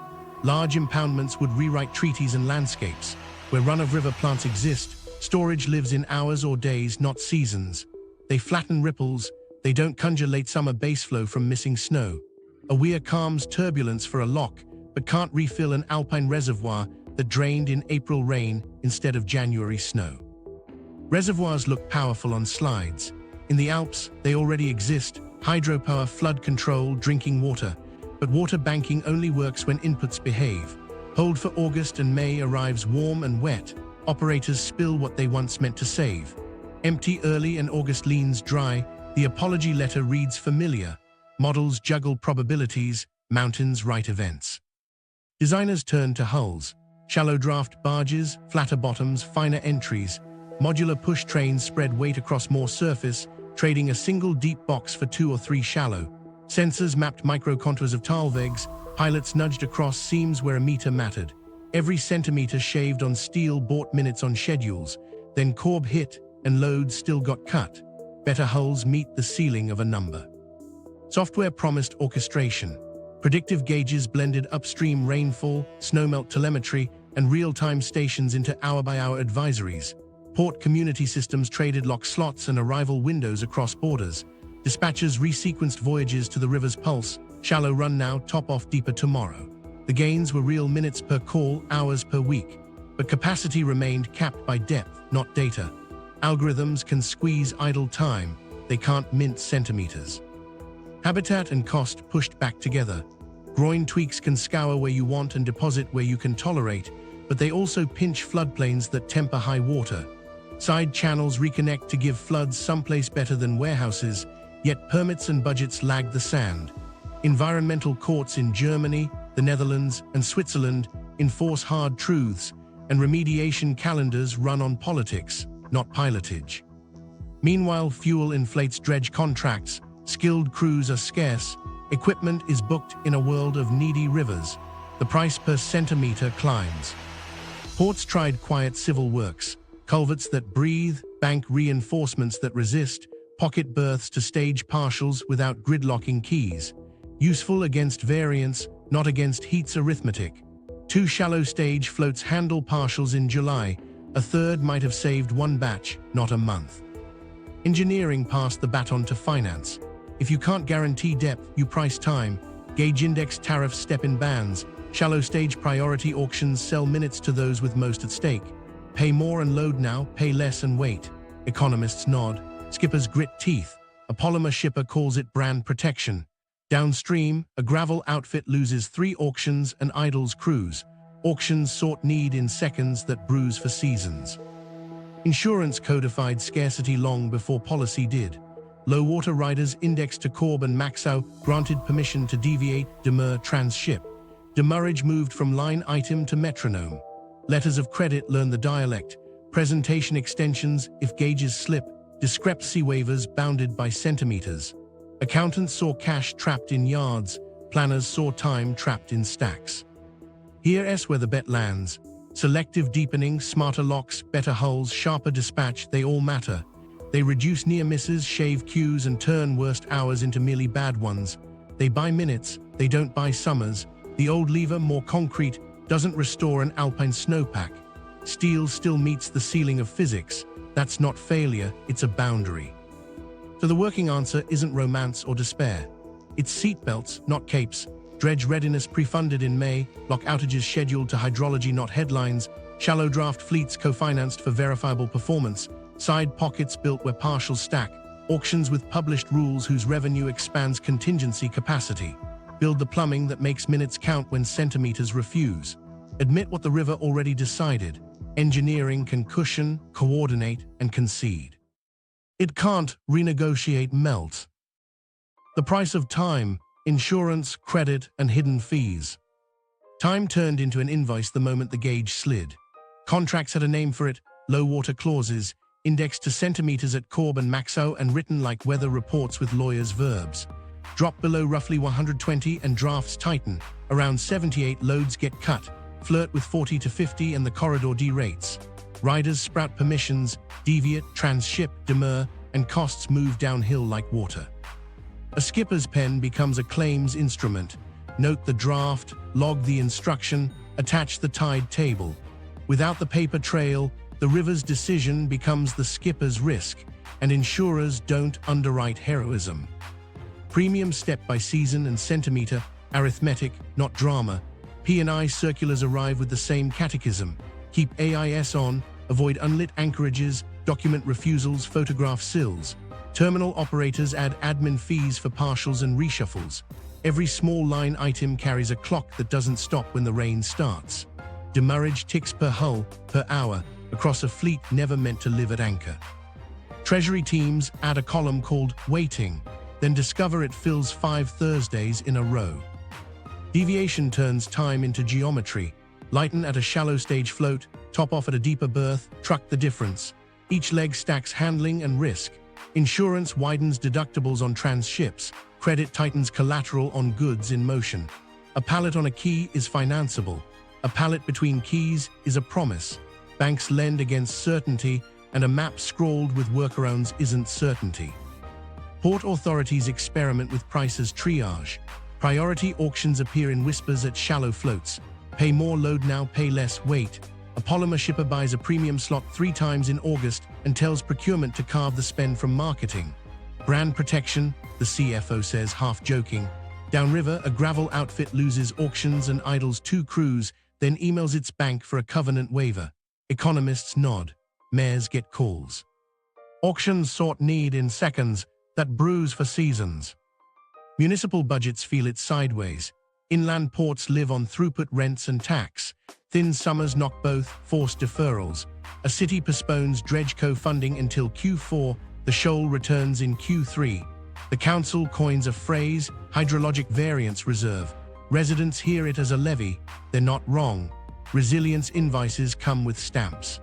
Large impoundments would rewrite treaties and landscapes. Where run-of-river plants exist, storage lives in hours or days, not seasons. They flatten ripples. They don't conjure late summer baseflow from missing snow. A weir calms turbulence for a lock, but can't refill an Alpine reservoir that drained in April rain instead of January snow. Reservoirs look powerful on slides. In the Alps, they already exist: hydropower, flood control, drinking water. But water banking only works when inputs behave. Hold for August and May arrives warm and wet. Operators spill what they once meant to save. Empty early and August leans dry. The apology letter reads familiar. Models juggle probabilities, mountains write events. Designers turn to hulls. Shallow draft barges, flatter bottoms, finer entries. Modular push trains spread weight across more surface, trading a single deep box for 2 or 3 shallow. Sensors mapped micro-contours of talvegs. Pilots nudged across seams where a meter mattered. Every centimeter shaved on steel bought minutes on schedules. Then Kaub hit, and loads still got cut. Better hulls meet the ceiling of a number. Software promised orchestration. Predictive gauges blended upstream rainfall, snowmelt telemetry, and real-time stations into hour-by-hour advisories. Port community systems traded lock slots and arrival windows across borders. Dispatchers resequenced voyages to the river's pulse. Shallow run now, top off deeper tomorrow. The gains were real minutes per call, hours per week. But capacity remained capped by depth, not data. Algorithms can squeeze idle time. They can't mint centimeters. Habitat and cost pushed back together. Groin tweaks can scour where you want and deposit where you can tolerate, but they also pinch floodplains that temper high water. Side channels reconnect to give floods someplace better than warehouses, yet permits and budgets lag the sand. Environmental courts in Germany, the Netherlands, and Switzerland enforce hard truths, and remediation calendars run on politics, not pilotage. Meanwhile, fuel inflates dredge contracts, skilled crews are scarce, equipment is booked in a world of needy rivers. The price per centimeter climbs. Ports tried quiet civil works, culverts that breathe, bank reinforcements that resist, pocket berths to stage partials without gridlocking keys. Useful against variance, not against Heat's arithmetic. 2 shallow stage floats handle partials in July. A third might have saved 1 batch, not a month. Engineering passed the baton to finance. If you can't guarantee depth, you price time. Gauge index tariffs step in bands. Shallow stage priority auctions sell minutes to those with most at stake. Pay more and load now, pay less and wait. Economists nod. Skippers grit teeth. A polymer shipper calls it brand protection. Downstream, a gravel outfit loses 3 auctions and idles crews. Auctions sought need in seconds that bruise for seasons. Insurance codified scarcity long before policy did. Low-water riders indexed to Kaub and Maxau granted permission to deviate, demur, transship. Demurrage moved from line item to metronome. Letters of credit learn the dialect. Presentation extensions if gauges slip. Discrepancy waivers bounded by centimeters. Accountants saw cash trapped in yards. Planners saw time trapped in stacks. Here's where the bet lands. Selective deepening, smarter locks, better hulls, sharper dispatch, they all matter. They reduce near misses, shave queues, and turn worst hours into merely bad ones. They buy minutes, they don't buy summers. The old lever, more concrete, doesn't restore an Alpine snowpack. Steel still meets the ceiling of physics. That's not failure, it's a boundary. So the working answer isn't romance or despair. It's seatbelts, not capes. Dredge readiness pre-funded in May, lock outages scheduled to hydrology, not headlines. Shallow draft fleets co-financed for verifiable performance. Side pockets built where partials stack. Auctions with published rules whose revenue expands contingency capacity. Build the plumbing that makes minutes count when centimeters refuse. Admit what the river already decided. Engineering can cushion, coordinate, and concede. It can't renegotiate melt. The price of time, insurance, credit, and hidden fees. Time turned into an invoice the moment the gauge slid. Contracts had a name for it, low-water clauses, indexed to centimeters at Kaub and Maxau and written like weather reports with lawyers' verbs. Drop below roughly 120 and drafts tighten. Around 78 loads get cut. Flirt with 40 to 50 and the corridor derates. Riders sprout permissions, deviate, transship, demur, and costs move downhill like water. A skipper's pen becomes a claims instrument. Note the draft, log the instruction, attach the tide table. Without the paper trail, the river's decision becomes the skipper's risk, and insurers don't underwrite heroism. Premium step by season and centimeter, arithmetic, not drama. P&I circulars arrive with the same catechism. Keep AIS on, avoid unlit anchorages, document refusals, photograph sills. Terminal operators add admin fees for partials and reshuffles. Every small line item carries a clock that doesn't stop when the rain starts. Demurrage ticks per hull, per hour, across a fleet never meant to live at anchor. Treasury teams add a column called Waiting, then discover it fills 5 Thursdays in a row. Deviation turns time into geometry. Lighten at a shallow stage float, top off at a deeper berth, truck the difference. Each leg stacks handling and risk. Insurance widens deductibles on transships. Credit tightens collateral on goods in motion. A pallet on a quay is financeable. A pallet between quays is a promise. Banks lend against certainty, and a map scrawled with workarounds isn't certainty. Port authorities experiment with prices triage. Priority auctions appear in whispers at shallow floats. Pay more load now, pay less, wait. A polymer shipper buys a premium slot 3 times in August and tells procurement to carve the spend from marketing. Brand protection, the CFO says, half joking. Downriver, a gravel outfit loses auctions and idles 2 crews, then emails its bank for a covenant waiver. Economists nod. Mayors get calls. Auctions sought need in seconds that bruise for seasons. Municipal budgets feel it sideways. Inland ports live on throughput, rents, and tax. Thin summers knock both, forced deferrals. A city postpones dredge co-funding until Q4, the shoal returns in Q3. The council coins a phrase, hydrologic variance reserve. Residents hear it as a levy. They're not wrong. Resilience invoices come with stamps.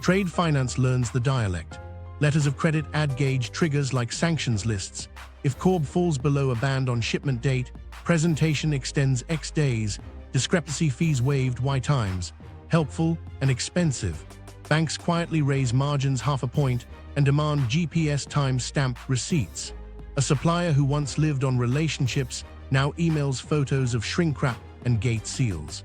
Trade finance learns the dialect. Letters of credit add gauge triggers like sanctions lists. If Kaub falls below a band on shipment date, presentation extends X days, discrepancy fees waived Y times. Helpful and expensive. Banks quietly raise margins half a point and demand GPS time-stamped receipts. A supplier who once lived on relationships now emails photos of shrink wrap and gate seals.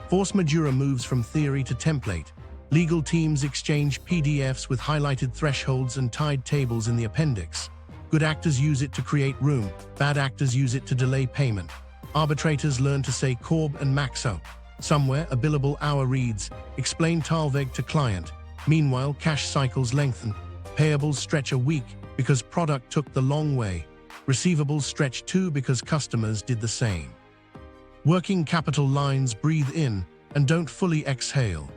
Force majeure moves from theory to template. Legal teams exchange PDFs with highlighted thresholds and tide tables in the appendix. Good actors use it to create room, bad actors use it to delay payment. Arbitrators learn to say Kaub and Maxau. Somewhere, a billable hour reads, explain Talveg to client. Meanwhile, cash cycles lengthen. Payables stretch a week because product took the long way. Receivables stretch too because customers did the same. Working capital lines breathe in and don't fully exhale.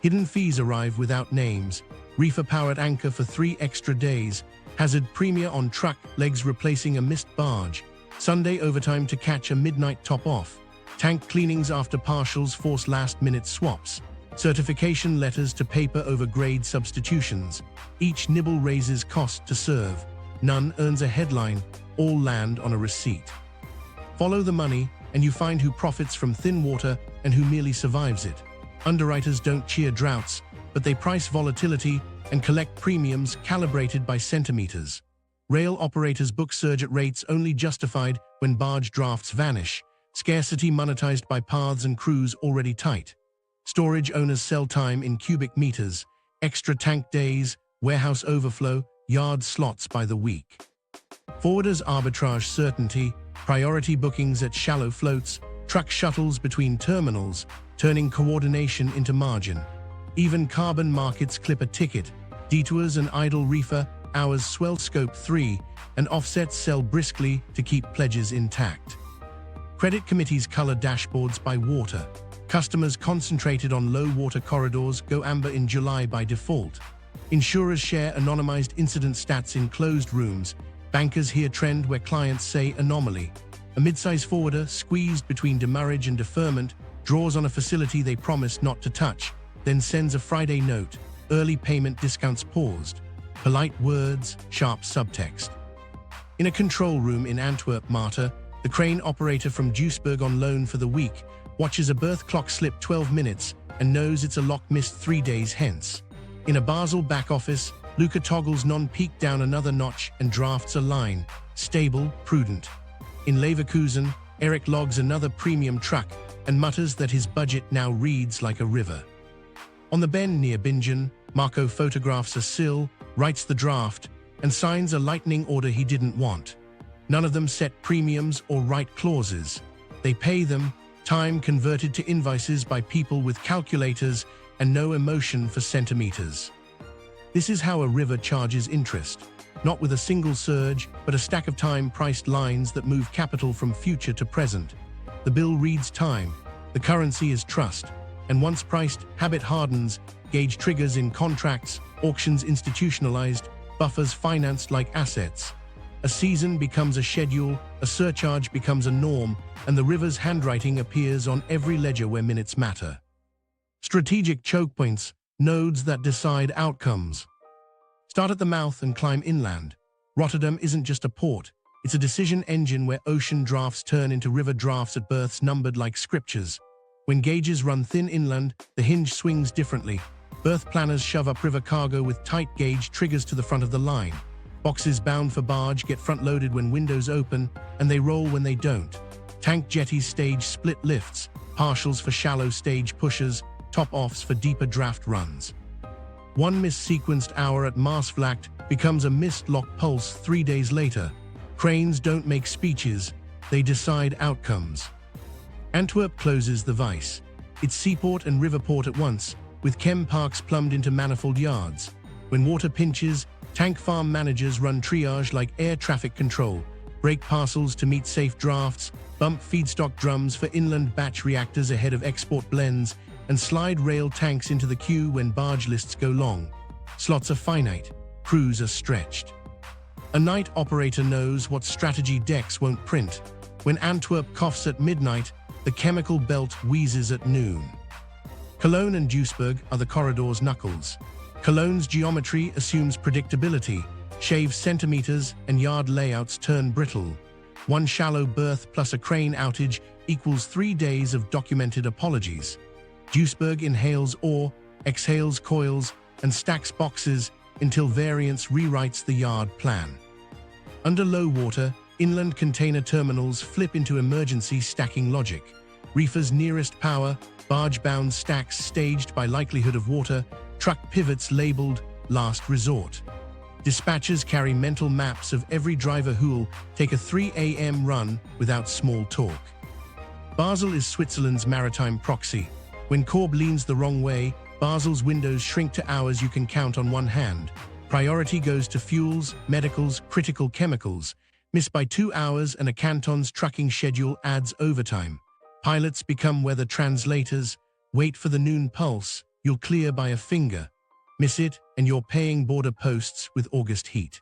Hidden fees arrive without names. Reefer-powered anchor for 3 extra days. Hazard premia on truck legs replacing a missed barge. Sunday overtime to catch a midnight top-off. Tank cleanings after partials force last-minute swaps. Certification letters to paper over grade substitutions. Each nibble raises cost to serve. None earns a headline, all land on a receipt. Follow the money, and you find who profits from thin water and who merely survives it. Underwriters don't cheer droughts, but they price volatility and collect premiums calibrated by centimeters. Rail operators book surge at rates only justified when barge drafts vanish. Scarcity monetized by paths and crews already tight. Storage owners sell time in cubic meters, extra tank days, warehouse overflow, yard slots by the week. Forwarders arbitrage certainty, priority bookings at shallow floats, truck shuttles between terminals, turning coordination into margin. Even carbon markets clip a ticket, detours and idle reefer hours swell Scope 3, and offsets sell briskly to keep pledges intact. Credit committees color dashboards by water. Customers concentrated on low water corridors go amber in July by default. Insurers share anonymized incident stats in closed rooms. Bankers hear trend where clients say anomaly. A mid-size forwarder, squeezed between demurrage and deferment, draws on a facility they promised not to touch, then sends a Friday note. Early payment discounts paused. Polite words, sharp subtext. In a control room in Antwerp, Marta, the crane operator from Duisburg on loan for the week watches a berth clock slip 12 minutes and knows it's a lock missed 3 days hence. In a Basel back office, Luca toggles non-peak down another notch and drafts a line, stable, prudent. In Leverkusen, Eric logs another premium truck and mutters that his budget now reads like a river. On the bend near Bingen, Marco photographs a sill, writes the draft, and signs a lightning order he didn't want. None of them set premiums or write clauses. They pay them, time converted to invoices by people with calculators and no emotion for centimeters. This is how a river charges interest, not with a single surge, but a stack of time-priced lines that move capital from future to present. The bill reads time, the currency is trust, and once priced, habit hardens, gauge triggers in contracts, auctions institutionalized, buffers financed like assets. A season becomes a schedule, a surcharge becomes a norm, and the river's handwriting appears on every ledger where minutes matter. Strategic choke points, nodes that decide outcomes. Start at the mouth and climb inland. Rotterdam isn't just a port, it's a decision engine where ocean drafts turn into river drafts at berths numbered like scriptures. When gauges run thin inland, the hinge swings differently. Berth planners shove up river cargo with tight gauge triggers to the front of the line. Boxes bound for barge get front-loaded when windows open, and they roll when they don't. Tank jetties stage split lifts, partials for shallow stage pushers, top-offs for deeper draft runs. One mis-sequenced hour at Maasvlakte becomes a missed lock pulse 3 days later. Cranes don't make speeches, they decide outcomes. Antwerp closes the vice. It's seaport and riverport at once, with chem parks plumbed into manifold yards. When water pinches, tank farm managers run triage like air traffic control, break parcels to meet safe drafts, bump feedstock drums for inland batch reactors ahead of export blends, and slide rail tanks into the queue when barge lists go long. Slots are finite, crews are stretched. A night operator knows what strategy decks won't print. When Antwerp coughs at midnight, the chemical belt wheezes at noon. Cologne and Duisburg are the corridor's knuckles. Cologne's geometry assumes predictability, shaves centimeters, and yard layouts turn brittle. One shallow berth plus a crane outage equals 3 days of documented apologies. Duisburg inhales ore, exhales coils, and stacks boxes until variance rewrites the yard plan. Under low water, inland container terminals flip into emergency stacking logic. Reefers nearest power, barge-bound stacks staged by likelihood of water, truck pivots labeled last resort. Dispatchers carry mental maps of every driver who'll take a 3 a.m. run without small talk. Basel is Switzerland's maritime proxy. When Kaub leans the wrong way, Basel's windows shrink to hours you can count on one hand. Priority goes to fuels, medicals, critical chemicals. Missed by 2 hours and a canton's trucking schedule adds overtime. Pilots become weather translators. Wait for the noon pulse, you'll clear by a finger. Miss it, and you're paying border posts with August heat.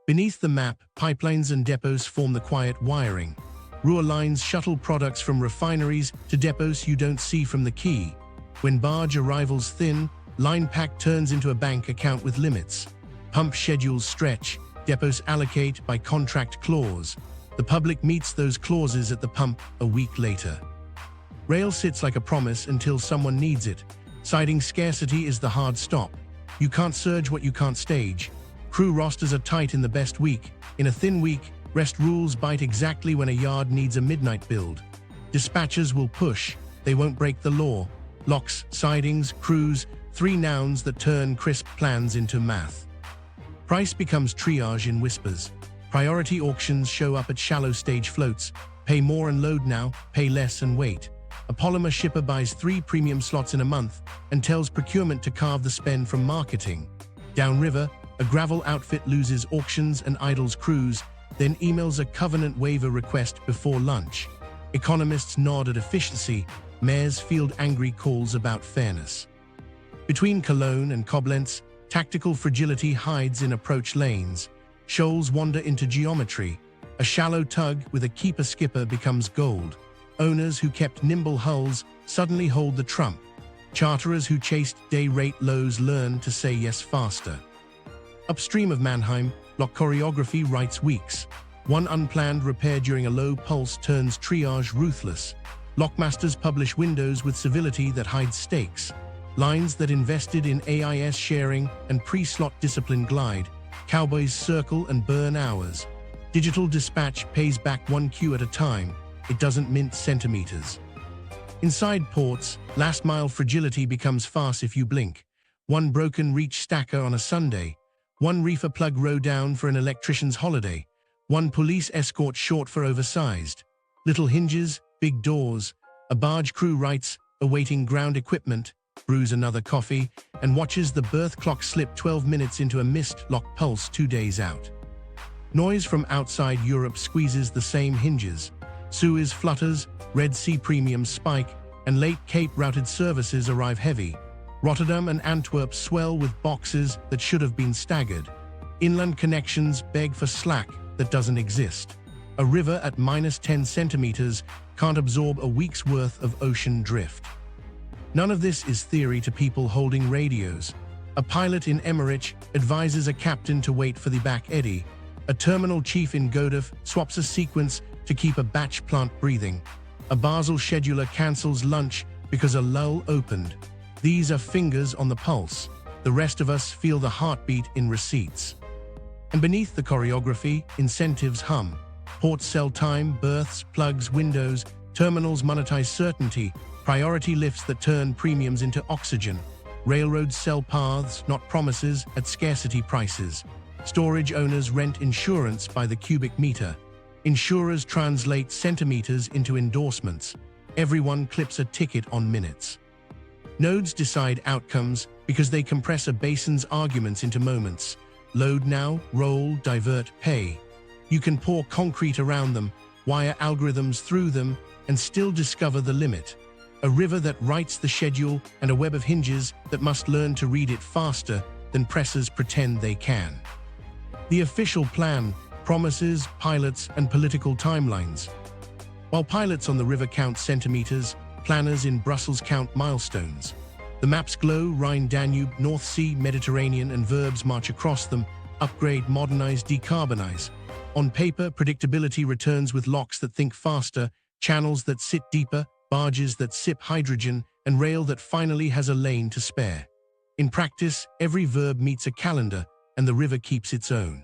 Beneath the map, pipelines and depots form the quiet wiring. Ruhr lines shuttle products from refineries to depots you don't see from the quay. When barge arrivals thin, line pack turns into a bank account with limits. Pump schedules stretch, depots allocate by contract clause. The public meets those clauses at the pump a week later. Rail sits like a promise until someone needs it. Siding scarcity is the hard stop. You can't surge what you can't stage. Crew rosters are tight in the best week. In a thin week, rest rules bite exactly when a yard needs a midnight build. Dispatchers will push. They won't break the law. Locks, sidings, crews, 3 nouns that turn crisp plans into math. Price becomes triage in whispers. Priority auctions show up at shallow stage floats. Pay more and load now, pay less and wait. A polymer shipper buys 3 premium slots in a month and tells procurement to carve the spend from marketing. Downriver, a gravel outfit loses auctions and idles crews, then emails a covenant waiver request before lunch. Economists nod at efficiency, mayors field angry calls about fairness. Between Cologne and Koblenz, tactical fragility hides in approach lanes. Shoals wander into geometry. A shallow tug with a keeper-skipper becomes gold. Owners who kept nimble hulls suddenly hold the trump. Charterers who chased day-rate lows learn to say yes faster. Upstream of Mannheim, lock choreography writes weeks. One unplanned repair during a low pulse turns triage ruthless. Lockmasters publish windows with civility that hides stakes. Lines that invested in AIS sharing and pre-slot discipline glide. Cowboys circle and burn hours. Digital dispatch pays back 1 queue at a time. It doesn't mint centimeters. Inside ports, last-mile fragility becomes farce if you blink. One broken reach stacker on a Sunday. One reefer plug row down for an electrician's holiday. One police escort short for oversized. Little hinges, big doors. A barge crew writes, awaiting ground equipment, brews another coffee, and watches the berth clock slip 12 minutes into a missed lock pulse 2 days out. Noise from outside Europe squeezes the same hinges. Suez flutters, Red Sea premiums spike, and late Cape routed services arrive heavy. Rotterdam and Antwerp swell with boxes that should have been staggered. Inland connections beg for slack that doesn't exist. A river at -10 centimeters can't absorb a week's worth of ocean drift. None of this is theory to people holding radios. A pilot in Emmerich advises a captain to wait for the back eddy. A terminal chief in Godef swaps a sequence to keep a batch plant breathing. A Basel scheduler cancels lunch because a lull opened. These are fingers on the pulse. The rest of us feel the heartbeat in receipts. And beneath the choreography, incentives hum. Ports sell time, berths, plugs, windows. Terminals monetize certainty. Priority lifts that turn premiums into oxygen. Railroads sell paths, not promises, at scarcity prices. Storage owners rent insurance by the cubic meter. Insurers translate centimeters into endorsements. Everyone clips a ticket on minutes. Nodes decide outcomes because they compress a basin's arguments into moments. Load now, roll, divert, pay. You can pour concrete around them, wire algorithms through them, and still discover the limit. A river that writes the schedule and a web of hinges that must learn to read it faster than pressers pretend they can. The official plan, promises, pilots, and political timelines. While pilots on the river count centimeters, planners in Brussels count milestones. The maps glow, Rhine, Danube, North Sea, Mediterranean, and verbs march across them, upgrade, modernize, decarbonize. On paper, predictability returns with locks that think faster, channels that sit deeper, barges that sip hydrogen, and rail that finally has a lane to spare. In practice, every verb meets a calendar, and the river keeps its own.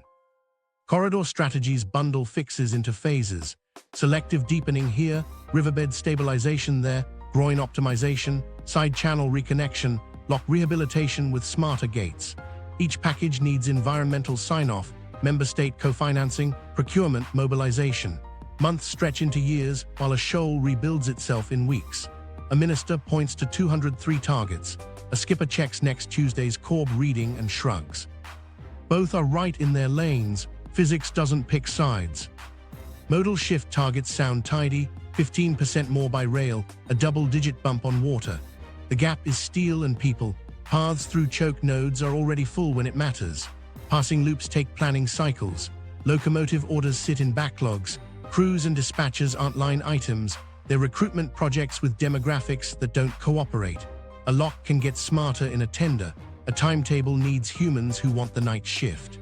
Corridor strategies bundle fixes into phases. Selective deepening here, riverbed stabilization there, groin optimization, side channel reconnection, lock rehabilitation with smarter gates. Each package needs environmental sign-off, member state co-financing, procurement mobilization. Months stretch into years while a shoal rebuilds itself in weeks. A minister points to 203 targets. A skipper checks next Tuesday's Kaub reading and shrugs. Both are right in their lanes. Physics doesn't pick sides. Modal shift targets sound tidy, 15% more by rail, a double-digit bump on water. The gap is steel and people. Paths through choke nodes are already full when it matters. Passing loops take planning cycles. Locomotive orders sit in backlogs. Crews and dispatchers aren't line items. They're recruitment projects with demographics that don't cooperate. A lock can get smarter in a tender. A timetable needs humans who want the night shift.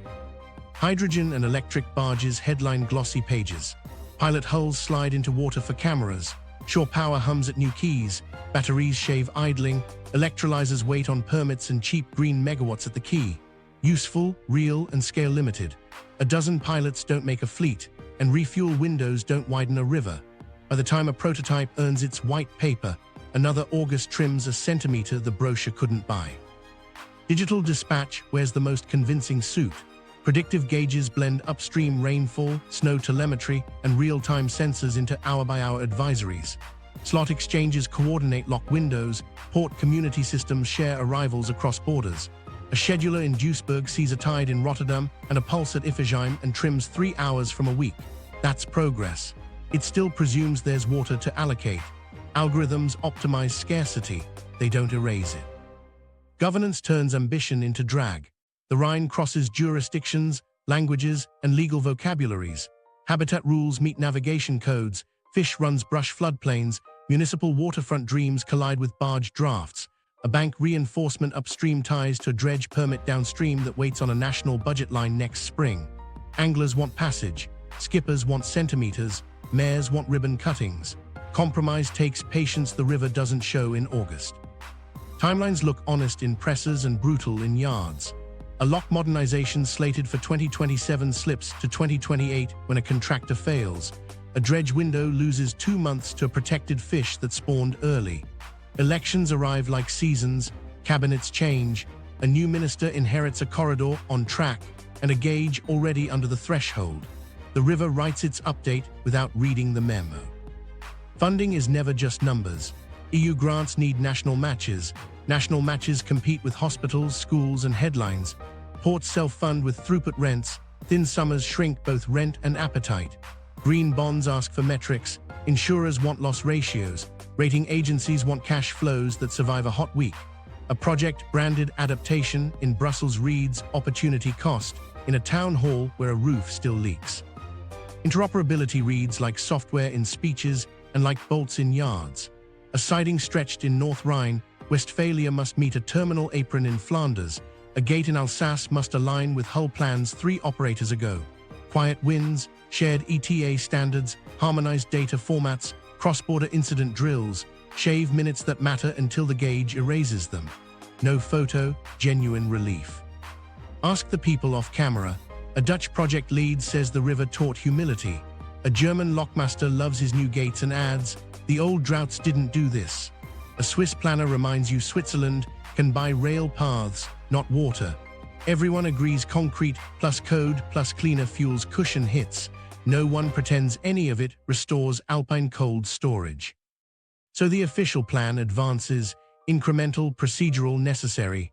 Hydrogen and electric barges headline glossy pages. Pilot hulls slide into water for cameras. Shore power hums at new quays. Batteries shave idling. Electrolyzers wait on permits and cheap green megawatts at the quay. Useful, real, and scale limited. A dozen pilots don't make a fleet, and refuel windows don't widen a river. By the time a prototype earns its white paper, another August trims a centimeter the brochure couldn't buy. Digital dispatch wears the most convincing suit. Predictive gauges blend upstream rainfall, snow telemetry, and real-time sensors into hour-by-hour advisories. Slot exchanges coordinate lock windows. Port community systems share arrivals across borders. A scheduler in Duisburg sees a tide in Rotterdam and a pulse at Iffezheim and trims 3 hours from a week. That's progress. It still presumes there's water to allocate. Algorithms optimize scarcity. They don't erase it. Governance turns ambition into drag. The Rhine crosses jurisdictions, languages, and legal vocabularies. Habitat rules meet navigation codes. Fish runs brush floodplains. Municipal waterfront dreams collide with barge drafts. A bank reinforcement upstream ties to a dredge permit downstream that waits on a national budget line next spring. Anglers want passage. Skippers want centimeters. Mayors want ribbon cuttings. Compromise takes patience the river doesn't show in August. Timelines look honest in presses and brutal in yards. A lock modernization slated for 2027 slips to 2028 when a contractor fails. A dredge window loses 2 months to a protected fish that spawned early. Elections arrive like seasons, cabinets change, a new minister inherits a corridor on track and a gauge already under the threshold. The river writes its update without reading the memo. Funding is never just numbers. EU grants need national matches. National matches compete with hospitals, schools, and headlines. Ports self-fund with throughput rents. Thin summers shrink both rent and appetite. Green bonds ask for metrics. Insurers want loss ratios. Rating agencies want cash flows that survive a hot week. A project branded adaptation in Brussels reads opportunity cost in a town hall where a roof still leaks. Interoperability reads like software in speeches and like bolts in yards. A siding stretched in North Rhine, Westphalia must meet a terminal apron in Flanders. A gate in Alsace must align with hull plans 3 operators ago. Quiet wins, shared ETA standards, harmonized data formats, cross-border incident drills, shave minutes that matter until the gauge erases them. No photo, genuine relief. Ask the people off camera. A Dutch project lead says the river taught humility. A German lockmaster loves his new gates and adds, the old droughts didn't do this. A Swiss planner reminds you Switzerland can buy rail paths, not water. Everyone agrees concrete plus code plus cleaner fuels cushion hits. No one pretends any of it restores Alpine cold storage. So the official plan advances, incremental, procedural, necessary.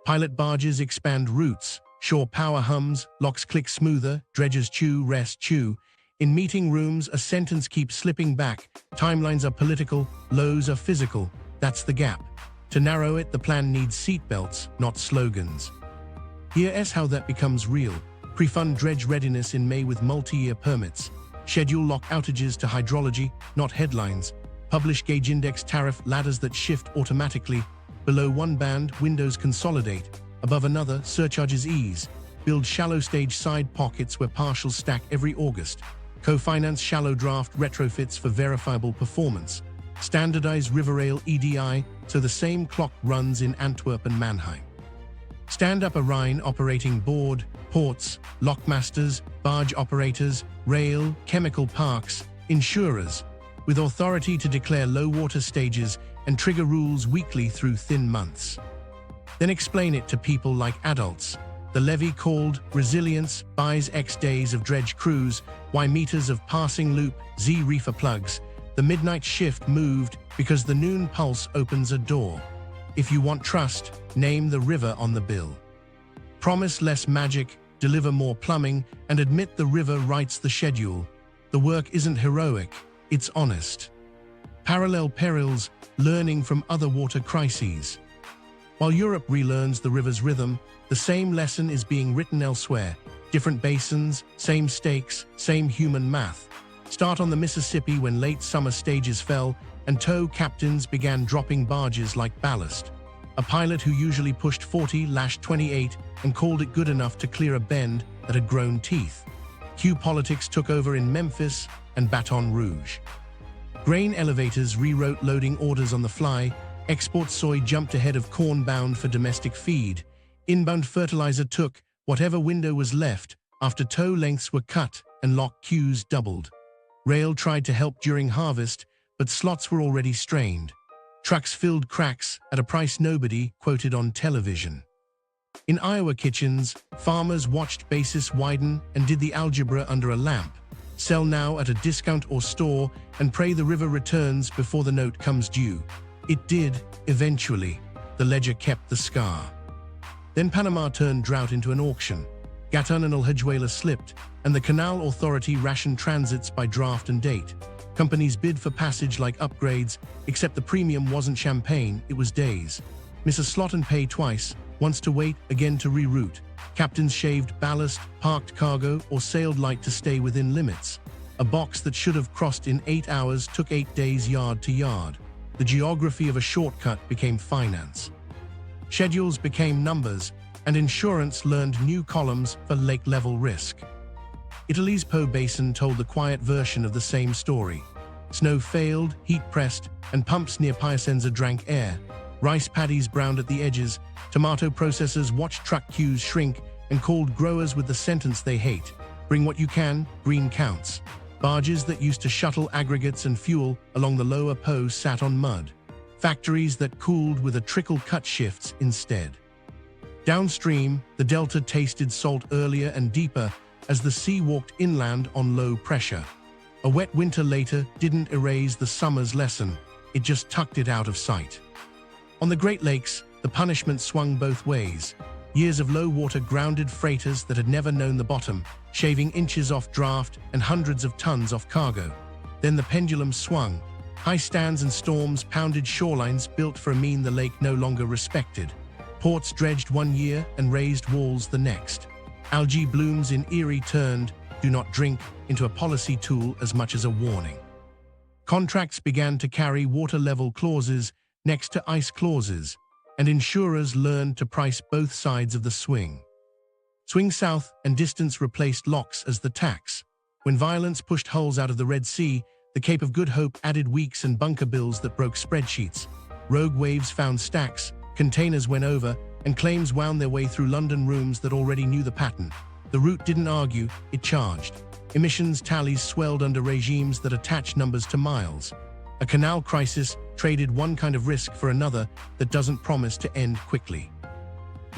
Pilot barges expand routes, shore power hums, locks click smoother, dredgers chew, rest chew. In meeting rooms, a sentence keeps slipping back. Timelines are political, lows are physical. That's the gap. To narrow it, the plan needs seatbelts, not slogans. Here's how that becomes real. Pre-fund dredge readiness in May with multi-year permits. Schedule lock outages to hydrology, not headlines. Publish gauge index tariff ladders that shift automatically. Below one band, windows consolidate. Above another, surcharges ease. Build shallow stage side pockets where partials stack every August. Co-finance shallow draft retrofits for verifiable performance. Standardize Riverrail EDI so the same clock runs in Antwerp and Mannheim. Stand up a Rhine operating board, ports, lockmasters, barge operators, rail, chemical parks, insurers, with authority to declare low water stages and trigger rules weekly through thin months. Then explain it to people like adults. The levy called Resilience buys X days of dredge crews, Y meters of passing loop, Z reefer plugs. The midnight shift moved because the noon pulse opens a door. If you want trust, name the river on the bill. Promise less magic, deliver more plumbing, and admit the river writes the schedule. The work isn't heroic, it's honest. Parallel perils, learning from other water crises. While Europe relearns the river's rhythm, the same lesson is being written elsewhere. Different basins, same stakes, same human math. Start on the Mississippi when late summer stages fell and tow captains began dropping barges like ballast. A pilot who usually pushed 40 lashed 28 and called it good enough to clear a bend that had grown teeth. Q politics took over in Memphis and Baton Rouge. Grain elevators rewrote loading orders on the fly. Export soy jumped ahead of corn bound for domestic feed. Inbound fertilizer took whatever window was left after tow lengths were cut and lock queues doubled. Rail tried to help during harvest, but slots were already strained. Trucks filled cracks at a price nobody quoted on television. In Iowa kitchens, farmers watched basis widen and did the algebra under a lamp. Sell now at a discount or store and pray the river returns before the note comes due. It did, eventually. The ledger kept the scar. Then Panama turned drought into an auction. Gatun and Alhajuela slipped, and the Canal Authority rationed transits by draft and date. Companies bid for passage like upgrades, except the premium wasn't champagne, it was days. Miss a slot and pay twice, once to wait, again to reroute. Captains shaved ballast, parked cargo, or sailed light to stay within limits. A box that should have crossed in 8 hours took 8 days yard to yard. The geography of a shortcut became finance. Schedules became numbers, and insurance learned new columns for lake-level risk. Italy's Po Basin told the quiet version of the same story. Snow failed, heat pressed, and pumps near Piacenza drank air. Rice paddies browned at the edges, tomato processors watched truck queues shrink and called growers with the sentence they hate. Bring what you can, green counts. Barges that used to shuttle aggregates and fuel along the lower Po sat on mud. Factories that cooled with a trickle cut shifts instead. Downstream, the delta tasted salt earlier and deeper as the sea walked inland on low pressure. A wet winter later didn't erase the summer's lesson, it just tucked it out of sight. On the Great Lakes, the punishment swung both ways. Years of low water grounded freighters that had never known the bottom, shaving inches off draft and hundreds of tons off cargo. Then the pendulum swung. High stands and storms pounded shorelines built for a mean the lake no longer respected. Ports dredged one year and raised walls the next. Algae blooms in Erie turned "do not drink" into a policy tool as much as a warning. Contracts began to carry water level clauses next to ice clauses, and insurers learned to price both sides of the swing. Swing south and distance replaced locks as the tax. When violence pushed hulls out of the Red Sea, the Cape of Good Hope added weeks and bunker bills that broke spreadsheets. Rogue waves found stacks, containers went over, and claims wound their way through London rooms that already knew the pattern. The route didn't argue, it charged. Emissions tallies swelled under regimes that attach numbers to miles. A canal crisis traded one kind of risk for another that doesn't promise to end quickly.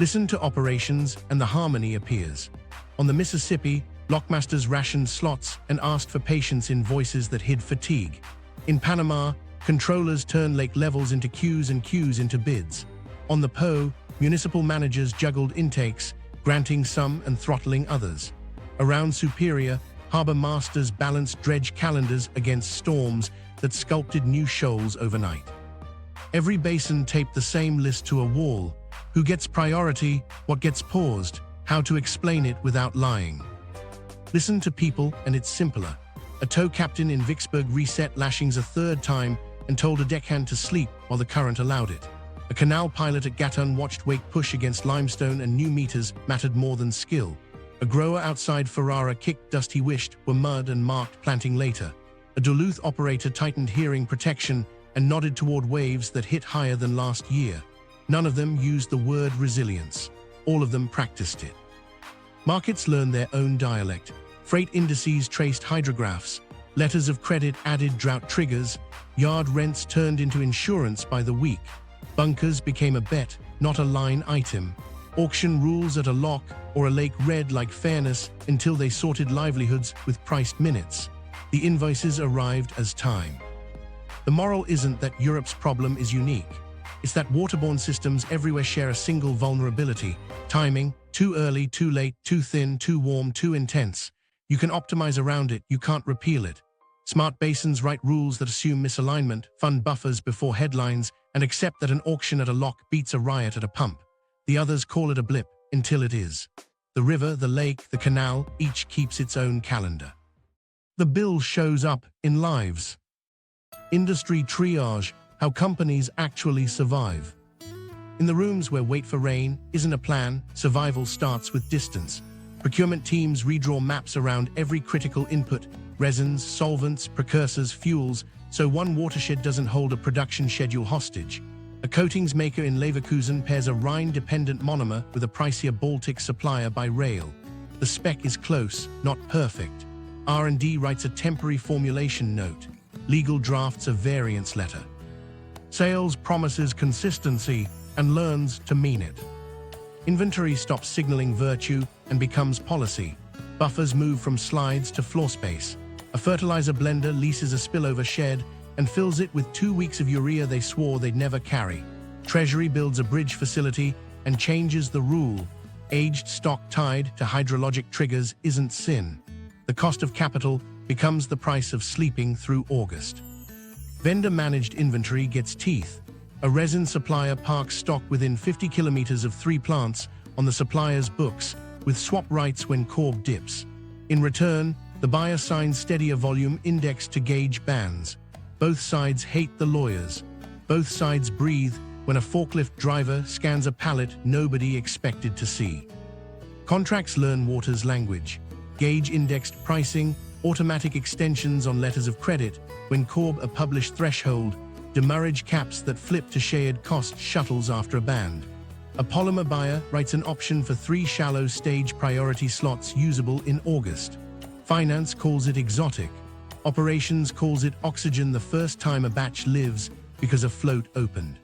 Listen to operations and the harmony appears. On the Mississippi, lockmasters rationed slots and asked for patience in voices that hid fatigue. In Panama, controllers turned lake levels into queues and queues into bids. On the Po, municipal managers juggled intakes, granting some and throttling others. Around Superior, harbor masters balanced dredge calendars against storms that sculpted new shoals overnight. Every basin taped the same list to a wall. Who gets priority, what gets paused, how to explain it without lying. Listen to people and it's simpler. A tow captain in Vicksburg reset lashings a third time and told a deckhand to sleep while the current allowed it. A canal pilot at Gatun watched wake push against limestone and new meters mattered more than skill. A grower outside Ferrara kicked dust he wished were mud and marked planting later. A Duluth operator tightened hearing protection and nodded toward waves that hit higher than last year. None of them used the word resilience. All of them practiced it. Markets learned their own dialect. Freight indices traced hydrographs. Letters of credit added drought triggers. Yard rents turned into insurance by the week. Bunkers became a bet, not a line item. Auction rules at a lock or a lake read like fairness until they sorted livelihoods with priced minutes. The invoices arrived as time. The moral isn't that Europe's problem is unique. It's that waterborne systems everywhere share a single vulnerability: timing. Too early, too late, too thin, too warm, too intense. You can optimize around it, you can't repeal it. Smart basins write rules that assume misalignment, fund buffers before headlines, and accept that an auction at a lock beats a riot at a pump. The others call it a blip, until it is. The river, the lake, the canal, each keeps its own calendar. The bill shows up in lives. Industry triage: how companies actually survive. In the rooms where wait for rain isn't a plan, survival starts with distance. Procurement teams redraw maps around every critical input: resins, solvents, precursors, fuels, so one watershed doesn't hold a production schedule hostage. A coatings maker in Leverkusen pairs a Rhine-dependent monomer with a pricier Baltic supplier by rail. The spec is close, not perfect. R&D writes a temporary formulation note. Legal drafts a variance letter. Sales promises consistency and learns to mean it. Inventory stops signaling virtue and becomes policy. Buffers move from slides to floor space. A fertilizer blender leases a spillover shed and fills it with 2 weeks of urea they swore they'd never carry. Treasury builds a bridge facility and changes the rule: aged stock tied to hydrologic triggers isn't sin. The cost of capital becomes the price of sleeping through August. Vendor-managed inventory gets teeth. A resin supplier parks stock within 50 kilometers of 3 plants on the supplier's books, with swap rights when Kaub dips. In return, the buyer signs steadier volume index to gauge bands. Both sides hate the lawyers. Both sides breathe when a forklift driver scans a pallet nobody expected to see. Contracts learn water's language: gauge-indexed pricing, automatic extensions on letters of credit, when Kaub a published threshold, demurrage caps that flip to shared cost shuttles after a band. A polymer buyer writes an option for 3 shallow stage priority slots usable in August. Finance calls it exotic. Operations calls it oxygen the first time a batch lives because a float opened.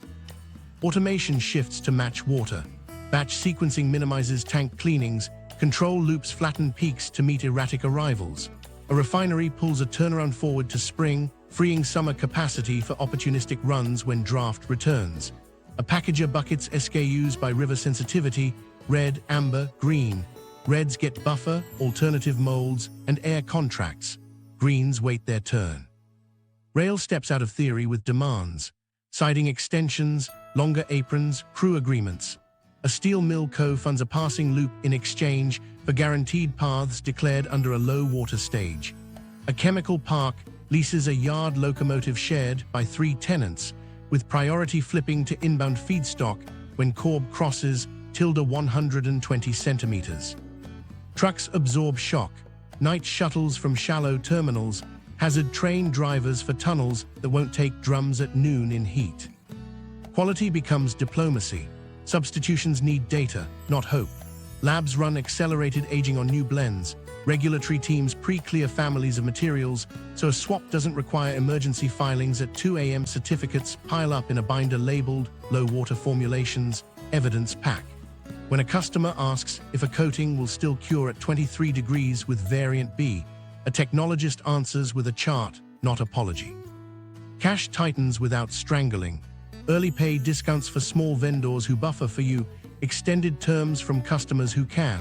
Automation shifts to match water. Batch sequencing minimizes tank cleanings. Control loops flatten peaks to meet erratic arrivals. A refinery pulls a turnaround forward to spring, freeing summer capacity for opportunistic runs when draft returns. A packager buckets SKUs by river sensitivity: red, amber, green. Reds get buffer, alternative molds, and air contracts. Greens wait their turn. Rail steps out of theory with demands: siding extensions, longer aprons, crew agreements. A steel mill co-funds a passing loop in exchange for guaranteed paths declared under a low water stage. A chemical park leases a yard locomotive shared by 3 tenants, with priority flipping to inbound feedstock when Kaub crosses ~120 centimeters. Trucks absorb shock. Night shuttles from shallow terminals hazard train drivers for tunnels that won't take drums at noon in heat. Quality becomes diplomacy. Substitutions need data, not hope. Labs run accelerated aging on new blends. Regulatory teams pre-clear families of materials, so a swap doesn't require emergency filings at 2 a.m. Certificates pile up in a binder labeled low water formulations, evidence pack. When a customer asks if a coating will still cure at 23 degrees with variant B, a technologist answers with a chart, not apology. Cash tightens without strangling. Early pay discounts for small vendors who buffer for you, extended terms from customers who can.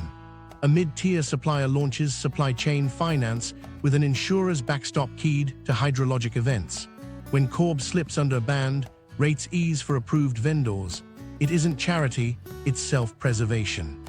A mid-tier supplier launches supply chain finance with an insurer's backstop keyed to hydrologic events. When Kaub slips under a band, rates ease for approved vendors. It isn't charity, it's self-preservation.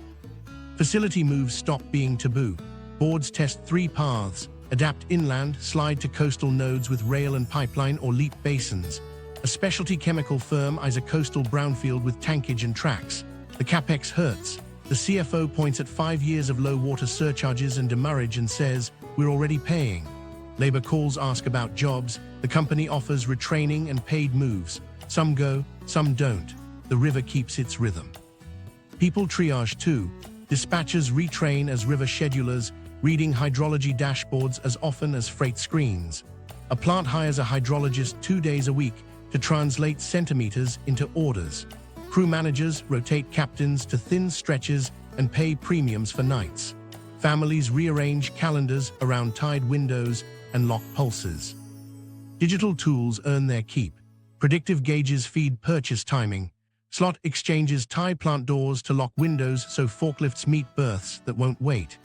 Facility moves stop being taboo. Boards test 3 paths: adapt inland, slide to coastal nodes with rail and pipeline, or leap basins. A specialty chemical firm eyes a coastal brownfield with tankage and tracks. The capex hurts. The CFO points at 5 years of low water surcharges and demurrage and says, "We're already paying." Labor calls ask about jobs. The company offers retraining and paid moves. Some go, some don't. The river keeps its rhythm. People triage too. Dispatchers retrain as river schedulers, reading hydrology dashboards as often as freight screens. A plant hires a hydrologist 2 days a week to translate centimeters into orders. Crew managers rotate captains to thin stretches and pay premiums for nights. Families rearrange calendars around tide windows and lock pulses. Digital tools earn their keep. Predictive gauges feed purchase timing. Slot exchanges tie plant doors to lock windows so forklifts meet berths that won't wait.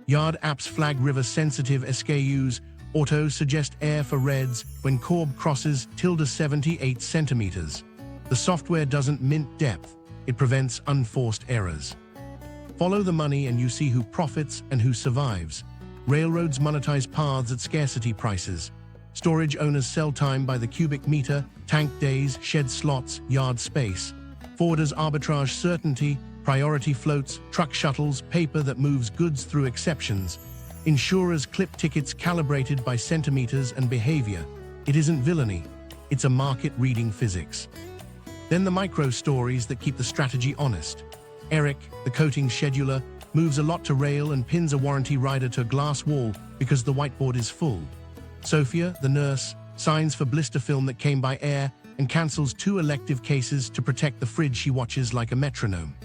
Yard apps flag river-sensitive SKUs. Auto-suggest air for reds when Kaub crosses ~78 centimeters. The software doesn't mint depth. It prevents unforced errors. Follow the money and you see who profits and who survives. Railroads monetize paths at scarcity prices. Storage owners sell time by the cubic meter, tank days, shed slots, yard space. Forwarders arbitrage certainty, priority floats, truck shuttles, paper that moves goods through exceptions. Insurers clip tickets calibrated by centimeters and behavior. It isn't villainy, it's a market reading physics. Then the micro stories that keep the strategy honest. Eric, the coating scheduler, moves a lot to rail and pins a warranty rider to a glass wall because the whiteboard is full. Sophia, the nurse, signs for blister film that came by air and cancels 2 elective cases to protect the fridge she watches like a metronome.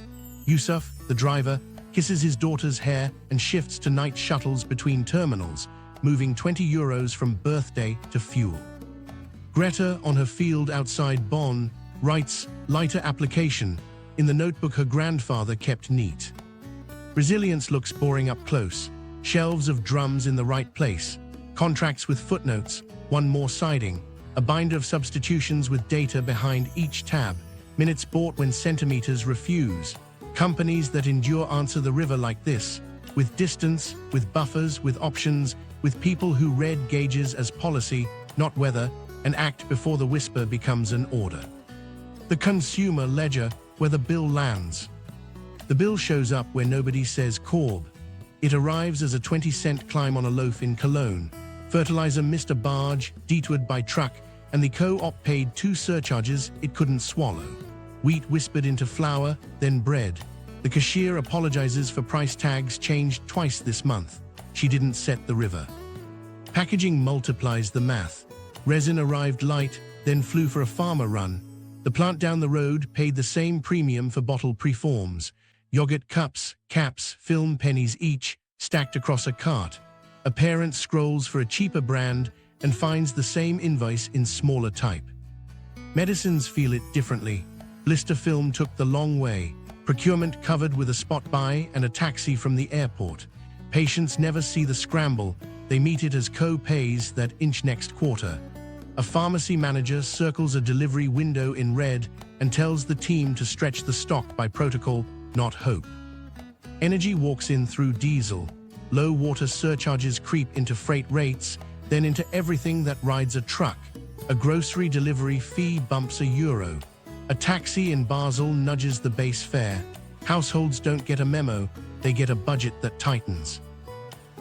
Yusuf, the driver, kisses his daughter's hair and shifts to night shuttles between terminals, moving €20 from birthday to fuel. Greta, on her field outside Bonn, writes lighter application in the notebook her grandfather kept neat. Resilience looks boring up close. Shelves of drums in the right place. Contracts with footnotes, one more siding. A binder of substitutions with data behind each tab. Minutes bought when centimeters refuse. Companies that endure answer the river like this. With distance, with buffers, with options, with people who read gauges as policy, not weather, and act before the whisper becomes an order. The consumer ledger, where the bill lands. The bill shows up where nobody says Kaub. It arrives as a 20-cent climb on a loaf in Cologne. Fertilizer missed a barge, detoured by truck, and the co-op paid 2 surcharges it couldn't swallow. Wheat whispered into flour, then bread. The cashier apologizes for price tags changed twice this month. She didn't set the river. Packaging multiplies the math. Resin arrived light, then flew for a farmer run. The plant down the road paid the same premium for bottle preforms. Yogurt cups, caps, film pennies each, stacked across a cart. A parent scrolls for a cheaper brand and finds the same invoice in smaller type. Medicines feel it differently. Blister film took the long way. Procurement covered with a spot buy and a taxi from the airport. Patients never see the scramble. They meet it as co-pays that inch next quarter. A pharmacy manager circles a delivery window in red and tells the team to stretch the stock by protocol, not hope. Energy walks in through diesel. Low water surcharges creep into freight rates, then into everything that rides a truck. A grocery delivery fee bumps €1. A taxi in Basel nudges the base fare. Households don't get a memo, they get a budget that tightens.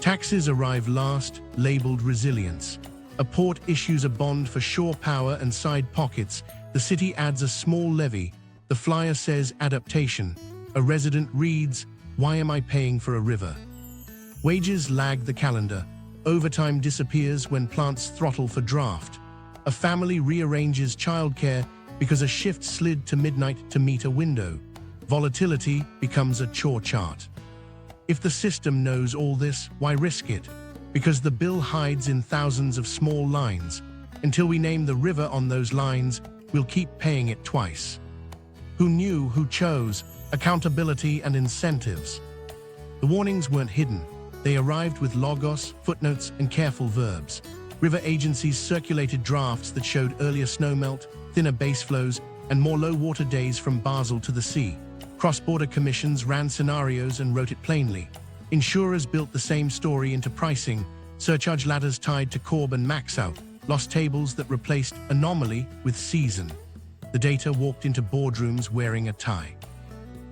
Taxes arrive last, labeled resilience. A port issues a bond for shore power and side pockets. The city adds a small levy. The flyer says adaptation. A resident reads, "Why am I paying for a river?" Wages lag the calendar. Overtime disappears when plants throttle for draft. A family rearranges childcare because a shift slid to midnight to meet a window. Volatility becomes a chore chart. If the system knows all this, why risk it? Because the bill hides in thousands of small lines. Until we name the river on those lines, we'll keep paying it twice. Who knew, who chose, accountability and incentives. The warnings weren't hidden. They arrived with logos, footnotes, and careful verbs. River agencies circulated drafts that showed earlier snowmelt, thinner base flows, and more low-water days from Basel to the sea. Cross-border commissions ran scenarios and wrote it plainly. Insurers built the same story into pricing, surcharge ladders tied to Kaub and max out, lost tables that replaced anomaly with season. The data walked into boardrooms wearing a tie.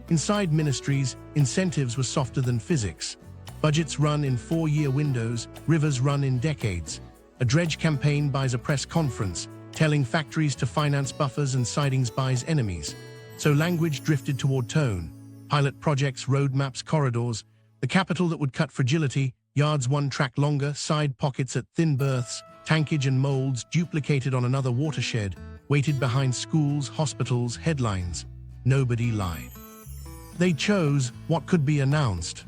Inside ministries, incentives were softer than physics. Budgets run in 4-year windows, rivers run in decades. A dredge campaign buys a press conference, telling factories to finance buffers and sidings buys enemies. So language drifted toward tone. Pilot projects, roadmaps, corridors. The capital that would cut fragility, yards 1 track longer, side pockets at thin berths, tankage and molds duplicated on another watershed, waited behind schools, hospitals, headlines. Nobody lied. They chose what could be announced.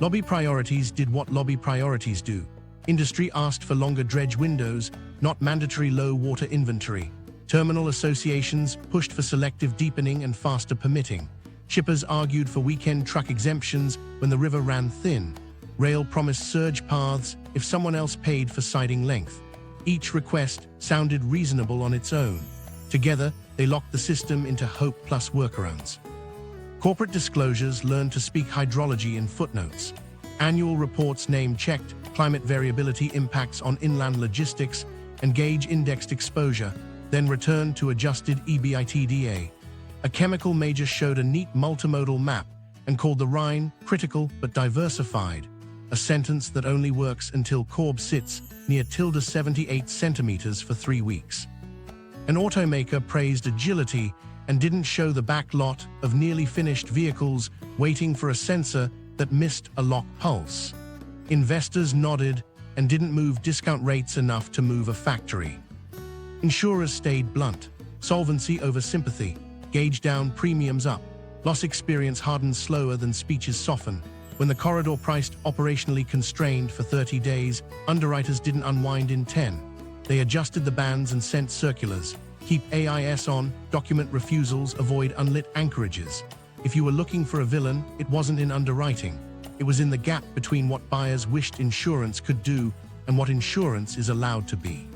Lobby priorities did what lobby priorities do. Industry asked for longer dredge windows, not mandatory low water inventory. Terminal associations pushed for selective deepening and faster permitting. Shippers argued for weekend truck exemptions when the river ran thin. Rail promised surge paths if someone else paid for siding length. Each request sounded reasonable on its own. Together, they locked the system into hope plus workarounds. Corporate disclosures learned to speak hydrology in footnotes. Annual reports name-checked climate variability impacts on inland logistics and gauge-indexed exposure, then returned to adjusted EBITDA. A chemical major showed a neat multimodal map and called the Rhine critical but diversified, a sentence that only works until Kaub sits near -78 centimeters for 3 weeks. An automaker praised agility and didn't show the back lot of nearly finished vehicles waiting for a sensor that missed a lock pulse. Investors nodded and didn't move discount rates enough to move a factory. Insurers stayed blunt. Solvency over sympathy. Gauge down, premiums up. Loss experience hardens slower than speeches soften. When the corridor priced operationally constrained for 30 days, underwriters didn't unwind in 10. They adjusted the bands and sent circulars. Keep AIS on, document refusals, avoid unlit anchorages. If you were looking for a villain, it wasn't in underwriting. It was in the gap between what buyers wished insurance could do and what insurance is allowed to be.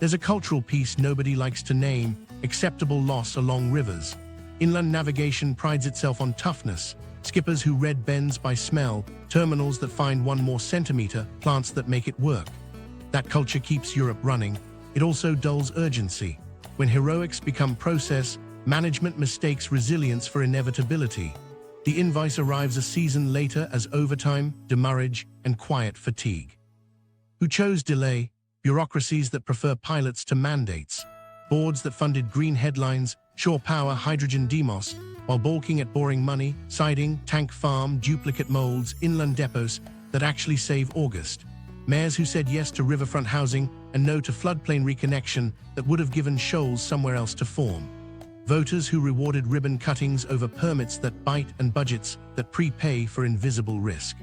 There's a cultural piece nobody likes to name: acceptable loss along rivers. Inland navigation prides itself on toughness. Skippers who read bends by smell, terminals that find one more centimeter, plants that make it work. That culture keeps Europe running. It also dulls urgency. When heroics become process, management mistakes resilience for inevitability. The invoice arrives a season later as overtime, demurrage, and quiet fatigue. Who chose delay? Bureaucracies that prefer pilots to mandates. Boards that funded green headlines, shore power, hydrogen demos, while balking at boring money, siding, tank farm, duplicate molds, inland depots that actually save August. Mayors who said yes to riverfront housing and no to floodplain reconnection that would have given shoals somewhere else to form. Voters who rewarded ribbon cuttings over permits that bite and budgets that prepay for invisible risk.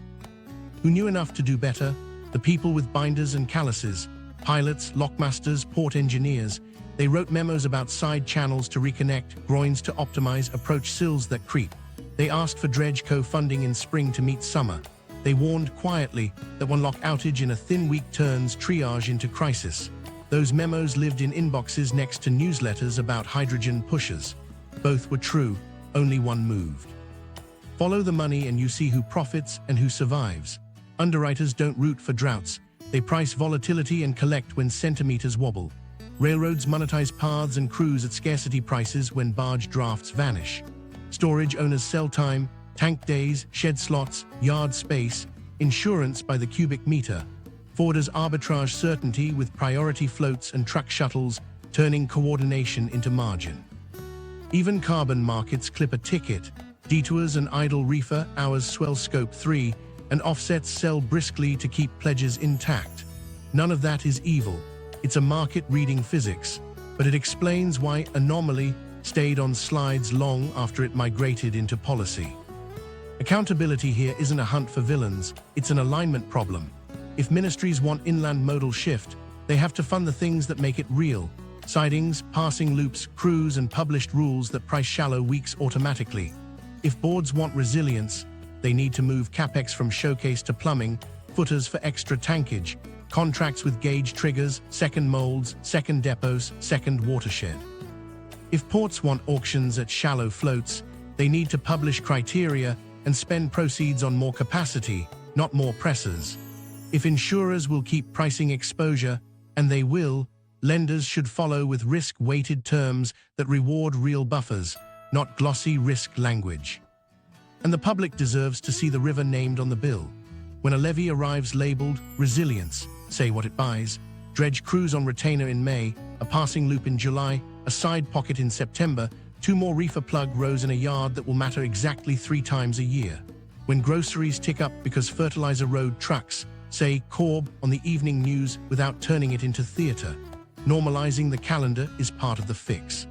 Who knew enough to do better? The people with binders and calluses, pilots, lockmasters, port engineers. They wrote memos about side channels to reconnect, groins to optimize, approach sills that creep. They asked for dredge co-funding in spring to meet summer. They warned quietly that one lock outage in a thin week turns triage into crisis. Those memos lived in inboxes next to newsletters about hydrogen pushers. Both were true, only one moved. Follow the money and you see who profits and who survives. Underwriters don't root for droughts. They price volatility and collect when centimeters wobble. Railroads monetize paths and crews at scarcity prices when barge drafts vanish. Storage owners sell time, tank days, shed slots, yard space, insurance by the cubic meter. Forwarders arbitrage certainty with priority floats and truck shuttles, turning coordination into margin. Even carbon markets clip a ticket. Detours and idle reefer hours swell Scope 3, and offsets sell briskly to keep pledges intact. None of that is evil. It's a market reading physics, but it explains why anomaly stayed on slides long after it migrated into policy. Accountability here isn't a hunt for villains, it's an alignment problem. If ministries want inland modal shift, they have to fund the things that make it real: sidings, passing loops, crews, and published rules that price shallow weeks automatically. If boards want resilience, they need to move capex from showcase to plumbing, footers for extra tankage, contracts with gauge triggers, second molds, second depots, second watershed. If ports want auctions at shallow floats, they need to publish criteria and spend proceeds on more capacity, not more pressers. If insurers will keep pricing exposure, and they will, lenders should follow with risk-weighted terms that reward real buffers, not glossy risk language. And the public deserves to see the river named on the bill. When a levy arrives labeled resilience, say what it buys: dredge cruise on retainer in May, a passing loop in July, a side pocket in September, 2 more reefer plug rows in a yard that will matter exactly 3 times a year. When groceries tick up because fertilizer road trucks, say Kaub on the evening news without turning it into theater. Normalizing the calendar is part of the fix.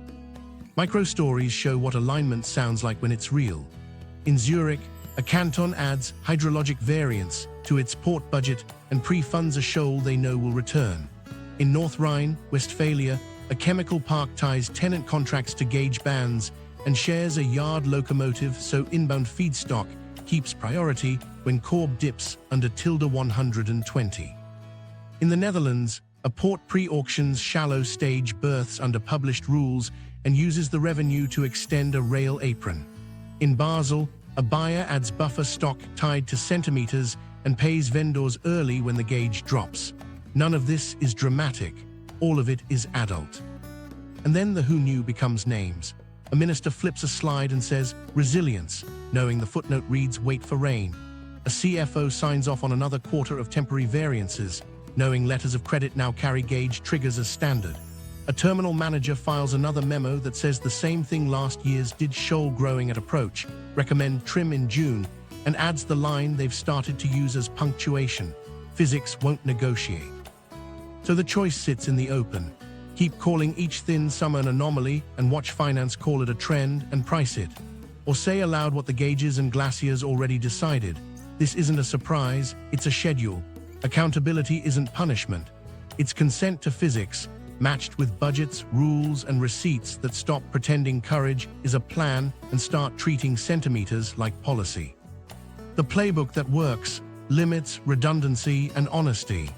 Micro-stories show what alignment sounds like when it's real. In Zurich, a canton adds hydrologic variance, to its port budget and pre-funds a shoal they know will return. In North Rhine-Westphalia, a chemical park ties tenant contracts to gauge bands and shares a yard locomotive so inbound feedstock keeps priority when Kaub dips under -120. In the Netherlands, a port pre-auctions shallow stage berths under published rules and uses the revenue to extend a rail apron. In Basel, a buyer adds buffer stock tied to centimeters and pays vendors early when the gauge drops. None of this is dramatic. All of it is adult. And then the who knew becomes names. A minister flips a slide and says, resilience, knowing the footnote reads, wait for rain. A CFO signs off on another quarter of temporary variances, knowing letters of credit now carry gauge triggers as standard. A terminal manager files another memo that says the same thing last year's did shoal growing at approach, recommend trim in June, and adds the line they've started to use as punctuation. Physics won't negotiate. So the choice sits in the open. Keep calling each thin summer an anomaly and watch finance call it a trend and price it. Or say aloud what the gauges and Glaciers already decided. This isn't a surprise, it's a schedule. Accountability isn't punishment. It's consent to physics, matched with budgets, rules, and receipts that stop pretending courage is a plan and start treating centimeters like policy. The playbook that works: limits, redundancy, and honesty.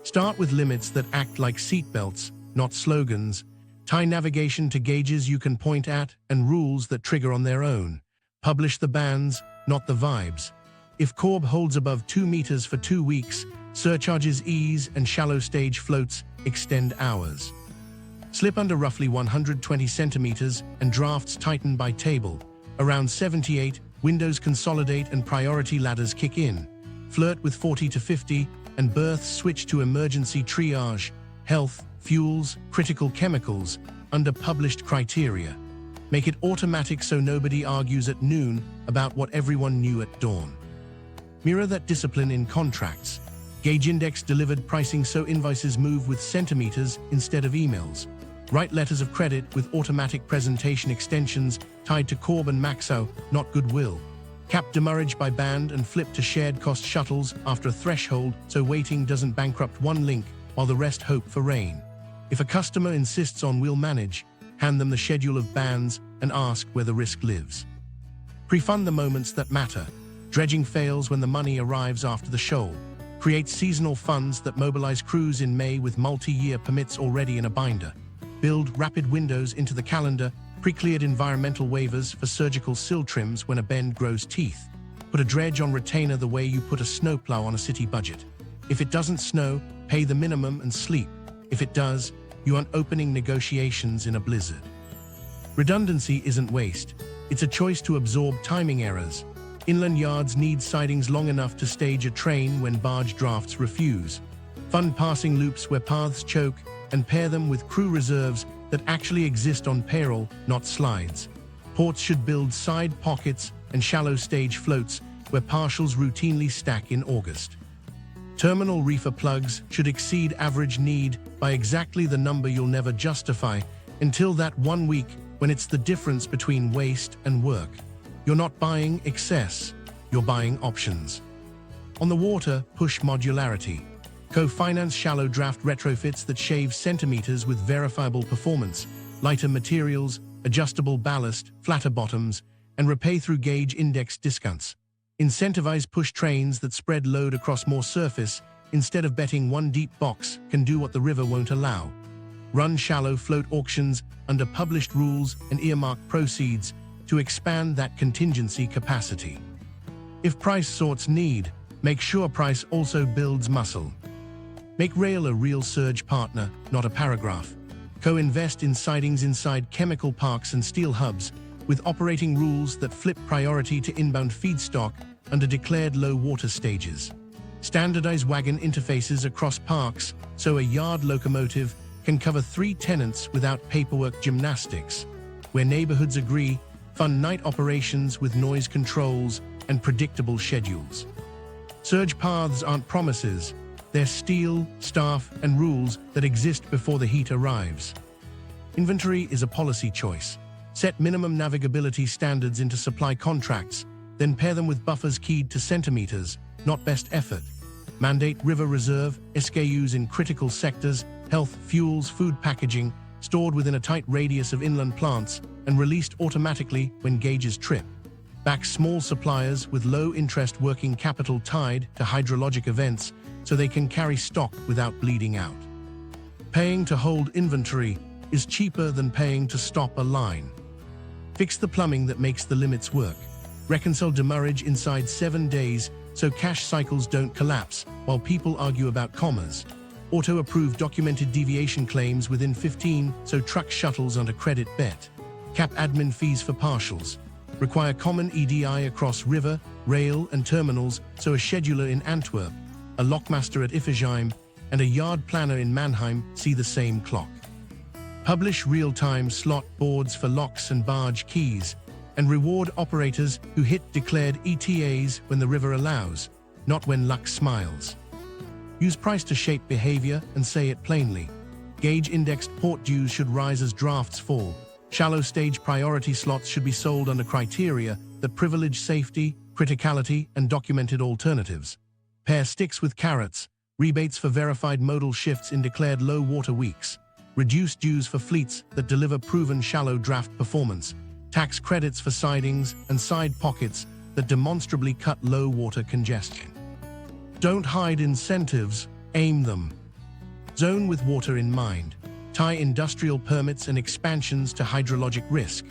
Start with limits that act like seatbelts, not slogans. Tie navigation to gauges you can point at and rules that trigger on their own. Publish the bands, not the vibes. If Kaub holds above 2 meters for 2 weeks, surcharges ease and shallow stage floats extend hours. Slip under roughly 120 centimeters and drafts tighten by table. Around 78, windows consolidate and priority ladders kick in. Flirt with 40 to 50 and berths switch to emergency triage, health, fuels, critical chemicals, under published criteria. Make it automatic so nobody argues at noon about what everyone knew at dawn. Mirror that discipline in contracts. Gauge index delivered pricing so invoices move with centimeters instead of emails. Write letters of credit with automatic presentation extensions tied to Kaub and Maxau, not goodwill. Cap demurrage by band and flip to shared cost shuttles after a threshold so waiting doesn't bankrupt one link while the rest hope for rain. If a customer insists on we'll manage, hand them the schedule of bands and ask where the risk lives. Pre-fund the moments that matter. Dredging fails when the money arrives after the shoal. Create seasonal funds that mobilize crews in May with multi-year permits already in a binder. Build rapid windows into the calendar, pre-cleared environmental waivers for surgical sill trims when a bend grows teeth. Put a dredge on retainer the way you put a snowplow on a city budget. If it doesn't snow, pay the minimum and sleep. If it does, you aren't opening negotiations in a blizzard. Redundancy isn't waste. It's a choice to absorb timing errors. Inland yards need sidings long enough to stage a train when barge drafts refuse. Fund passing loops where paths choke and pair them with crew reserves that actually exist on payroll, not slides. Ports should build side pockets and shallow stage floats where partials routinely stack in August. Terminal reefer plugs should exceed average need by exactly the number you'll never justify until that 1 week when it's the difference between waste and work. You're not buying excess, you're buying options. On the water, push modularity. Co-finance shallow draft retrofits that shave centimeters with verifiable performance, lighter materials, adjustable ballast, flatter bottoms, and repay through gauge index discounts. Incentivize push trains that spread load across more surface instead of betting one deep box can do what the river won't allow. Run shallow float auctions under published rules and earmark proceeds to expand that contingency capacity. If price sorts need, make sure price also builds muscle. Make rail a real surge partner, not a paragraph. Co-invest in sidings inside chemical parks and steel hubs with operating rules that flip priority to inbound feedstock under declared low water stages. Standardize wagon interfaces across parks so a yard locomotive can cover 3 tenants without paperwork gymnastics. Where neighborhoods agree, fund night operations with noise controls and predictable schedules. Surge paths aren't promises, they're steel, staff, and rules that exist before the heat arrives. Inventory is a policy choice. Set minimum navigability standards into supply contracts, then pair them with buffers keyed to centimeters, not best effort. Mandate river reserve, SKUs in critical sectors, health, fuels, food packaging, stored within a tight radius of inland plants and released automatically when gauges trip. Back small suppliers with low-interest working capital tied to hydrologic events so they can carry stock without bleeding out. Paying to hold inventory is cheaper than paying to stop a line. Fix the plumbing that makes the limits work. Reconcile demurrage inside 7 days so cash cycles don't collapse while people argue about commas. Auto-approve documented deviation claims within 15 so truck shuttles under credit bet. Cap admin fees for partials. Require common EDI across river, rail and terminals so a scheduler in Antwerp, a lockmaster at Iffezheim and a yard planner in Mannheim see the same clock. Publish real-time slot boards for locks and barge keys and reward operators who hit declared ETAs when the river allows, not when luck smiles. Use price to shape behavior and say it plainly. Gauge-indexed port dues should rise as drafts fall. Shallow stage priority slots should be sold under criteria that privilege safety, criticality, and documented alternatives. Pair sticks with carrots, rebates for verified modal shifts in declared low water weeks. Reduce dues for fleets that deliver proven shallow draft performance. Tax credits for sidings and side pockets that demonstrably cut low water congestion. Don't hide incentives, aim them. Zone with water in mind. Tie industrial permits and expansions to hydrologic risk.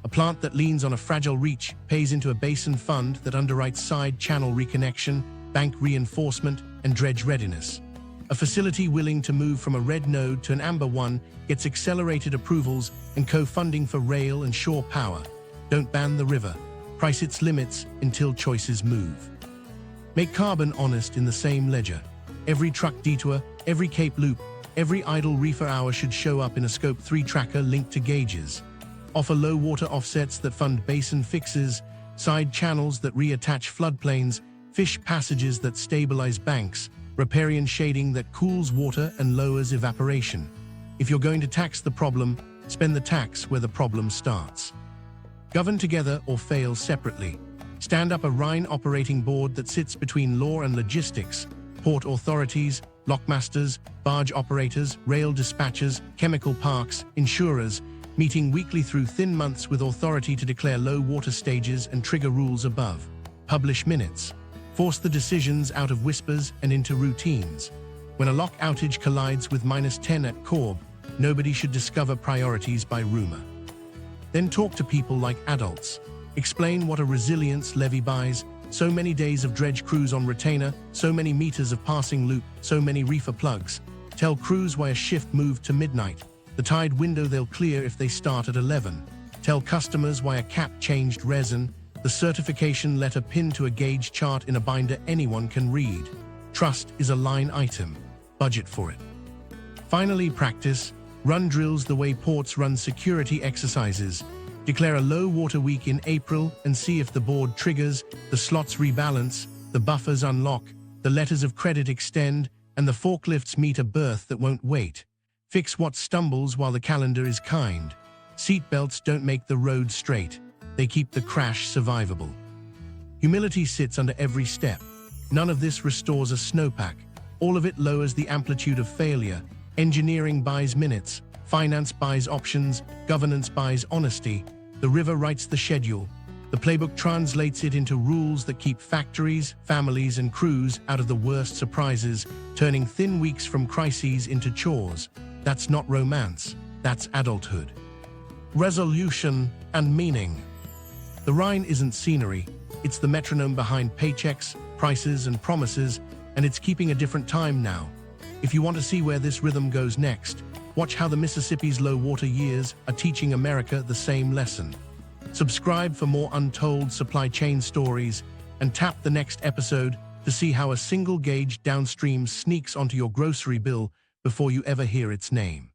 A plant that leans on a fragile reach pays into a basin fund that underwrites side channel reconnection, bank reinforcement, and dredge readiness. A facility willing to move from a red node to an amber one gets accelerated approvals and co-funding for rail and shore power. Don't ban the river. Price its limits until choices move. Make carbon honest in the same ledger. Every truck detour, every Cape loop, every idle reefer hour should show up in a Scope 3 tracker linked to gauges. Offer low water offsets that fund basin fixes, side channels that reattach floodplains, fish passages that stabilize banks, riparian shading that cools water and lowers evaporation. If you're going to tax the problem, spend the tax where the problem starts. Govern together or fail separately. Stand up a Rhine operating board that sits between law and logistics, port authorities, lockmasters, barge operators, rail dispatchers, chemical parks, insurers, meeting weekly through thin months with authority to declare low water stages and trigger rules above. Publish minutes. Force the decisions out of whispers and into routines. When a lock outage collides with -10 at Kaub, nobody should discover priorities by rumor. Then talk to people like adults. Explain what a resilience levy buys. So many days of dredge crews on retainer, so many meters of passing loop, so many reefer plugs. Tell crews why a shift moved to midnight, the tide window they'll clear if they start at 11. Tell customers why a cap changed resin, the certification letter pinned to a gauge chart in a binder anyone can read. Trust is a line item. Budget for it. Finally, practice. Run drills the way ports run security exercises. Declare a low water week in April and see if the board triggers, the slots rebalance, the buffers unlock, the letters of credit extend, and the forklifts meet a berth that won't wait. Fix what stumbles while the calendar is kind. Seatbelts don't make the road straight. They keep the crash survivable. Humility sits under every step. None of this restores a snowpack. All of it lowers the amplitude of failure. Engineering buys minutes. Finance buys options, governance buys honesty. The river writes the schedule. The playbook translates it into rules that keep factories, families, and crews out of the worst surprises, turning thin weeks from crises into chores. That's not romance, that's adulthood. Resolution and meaning. The Rhine isn't scenery, it's the metronome behind paychecks, prices, and promises, and it's keeping a different time now. If you want to see where this rhythm goes next, watch how the Mississippi's low water years are teaching America the same lesson. Subscribe for more untold supply chain stories and tap the next episode to see how a single gauge downstream sneaks onto your grocery bill before you ever hear its name.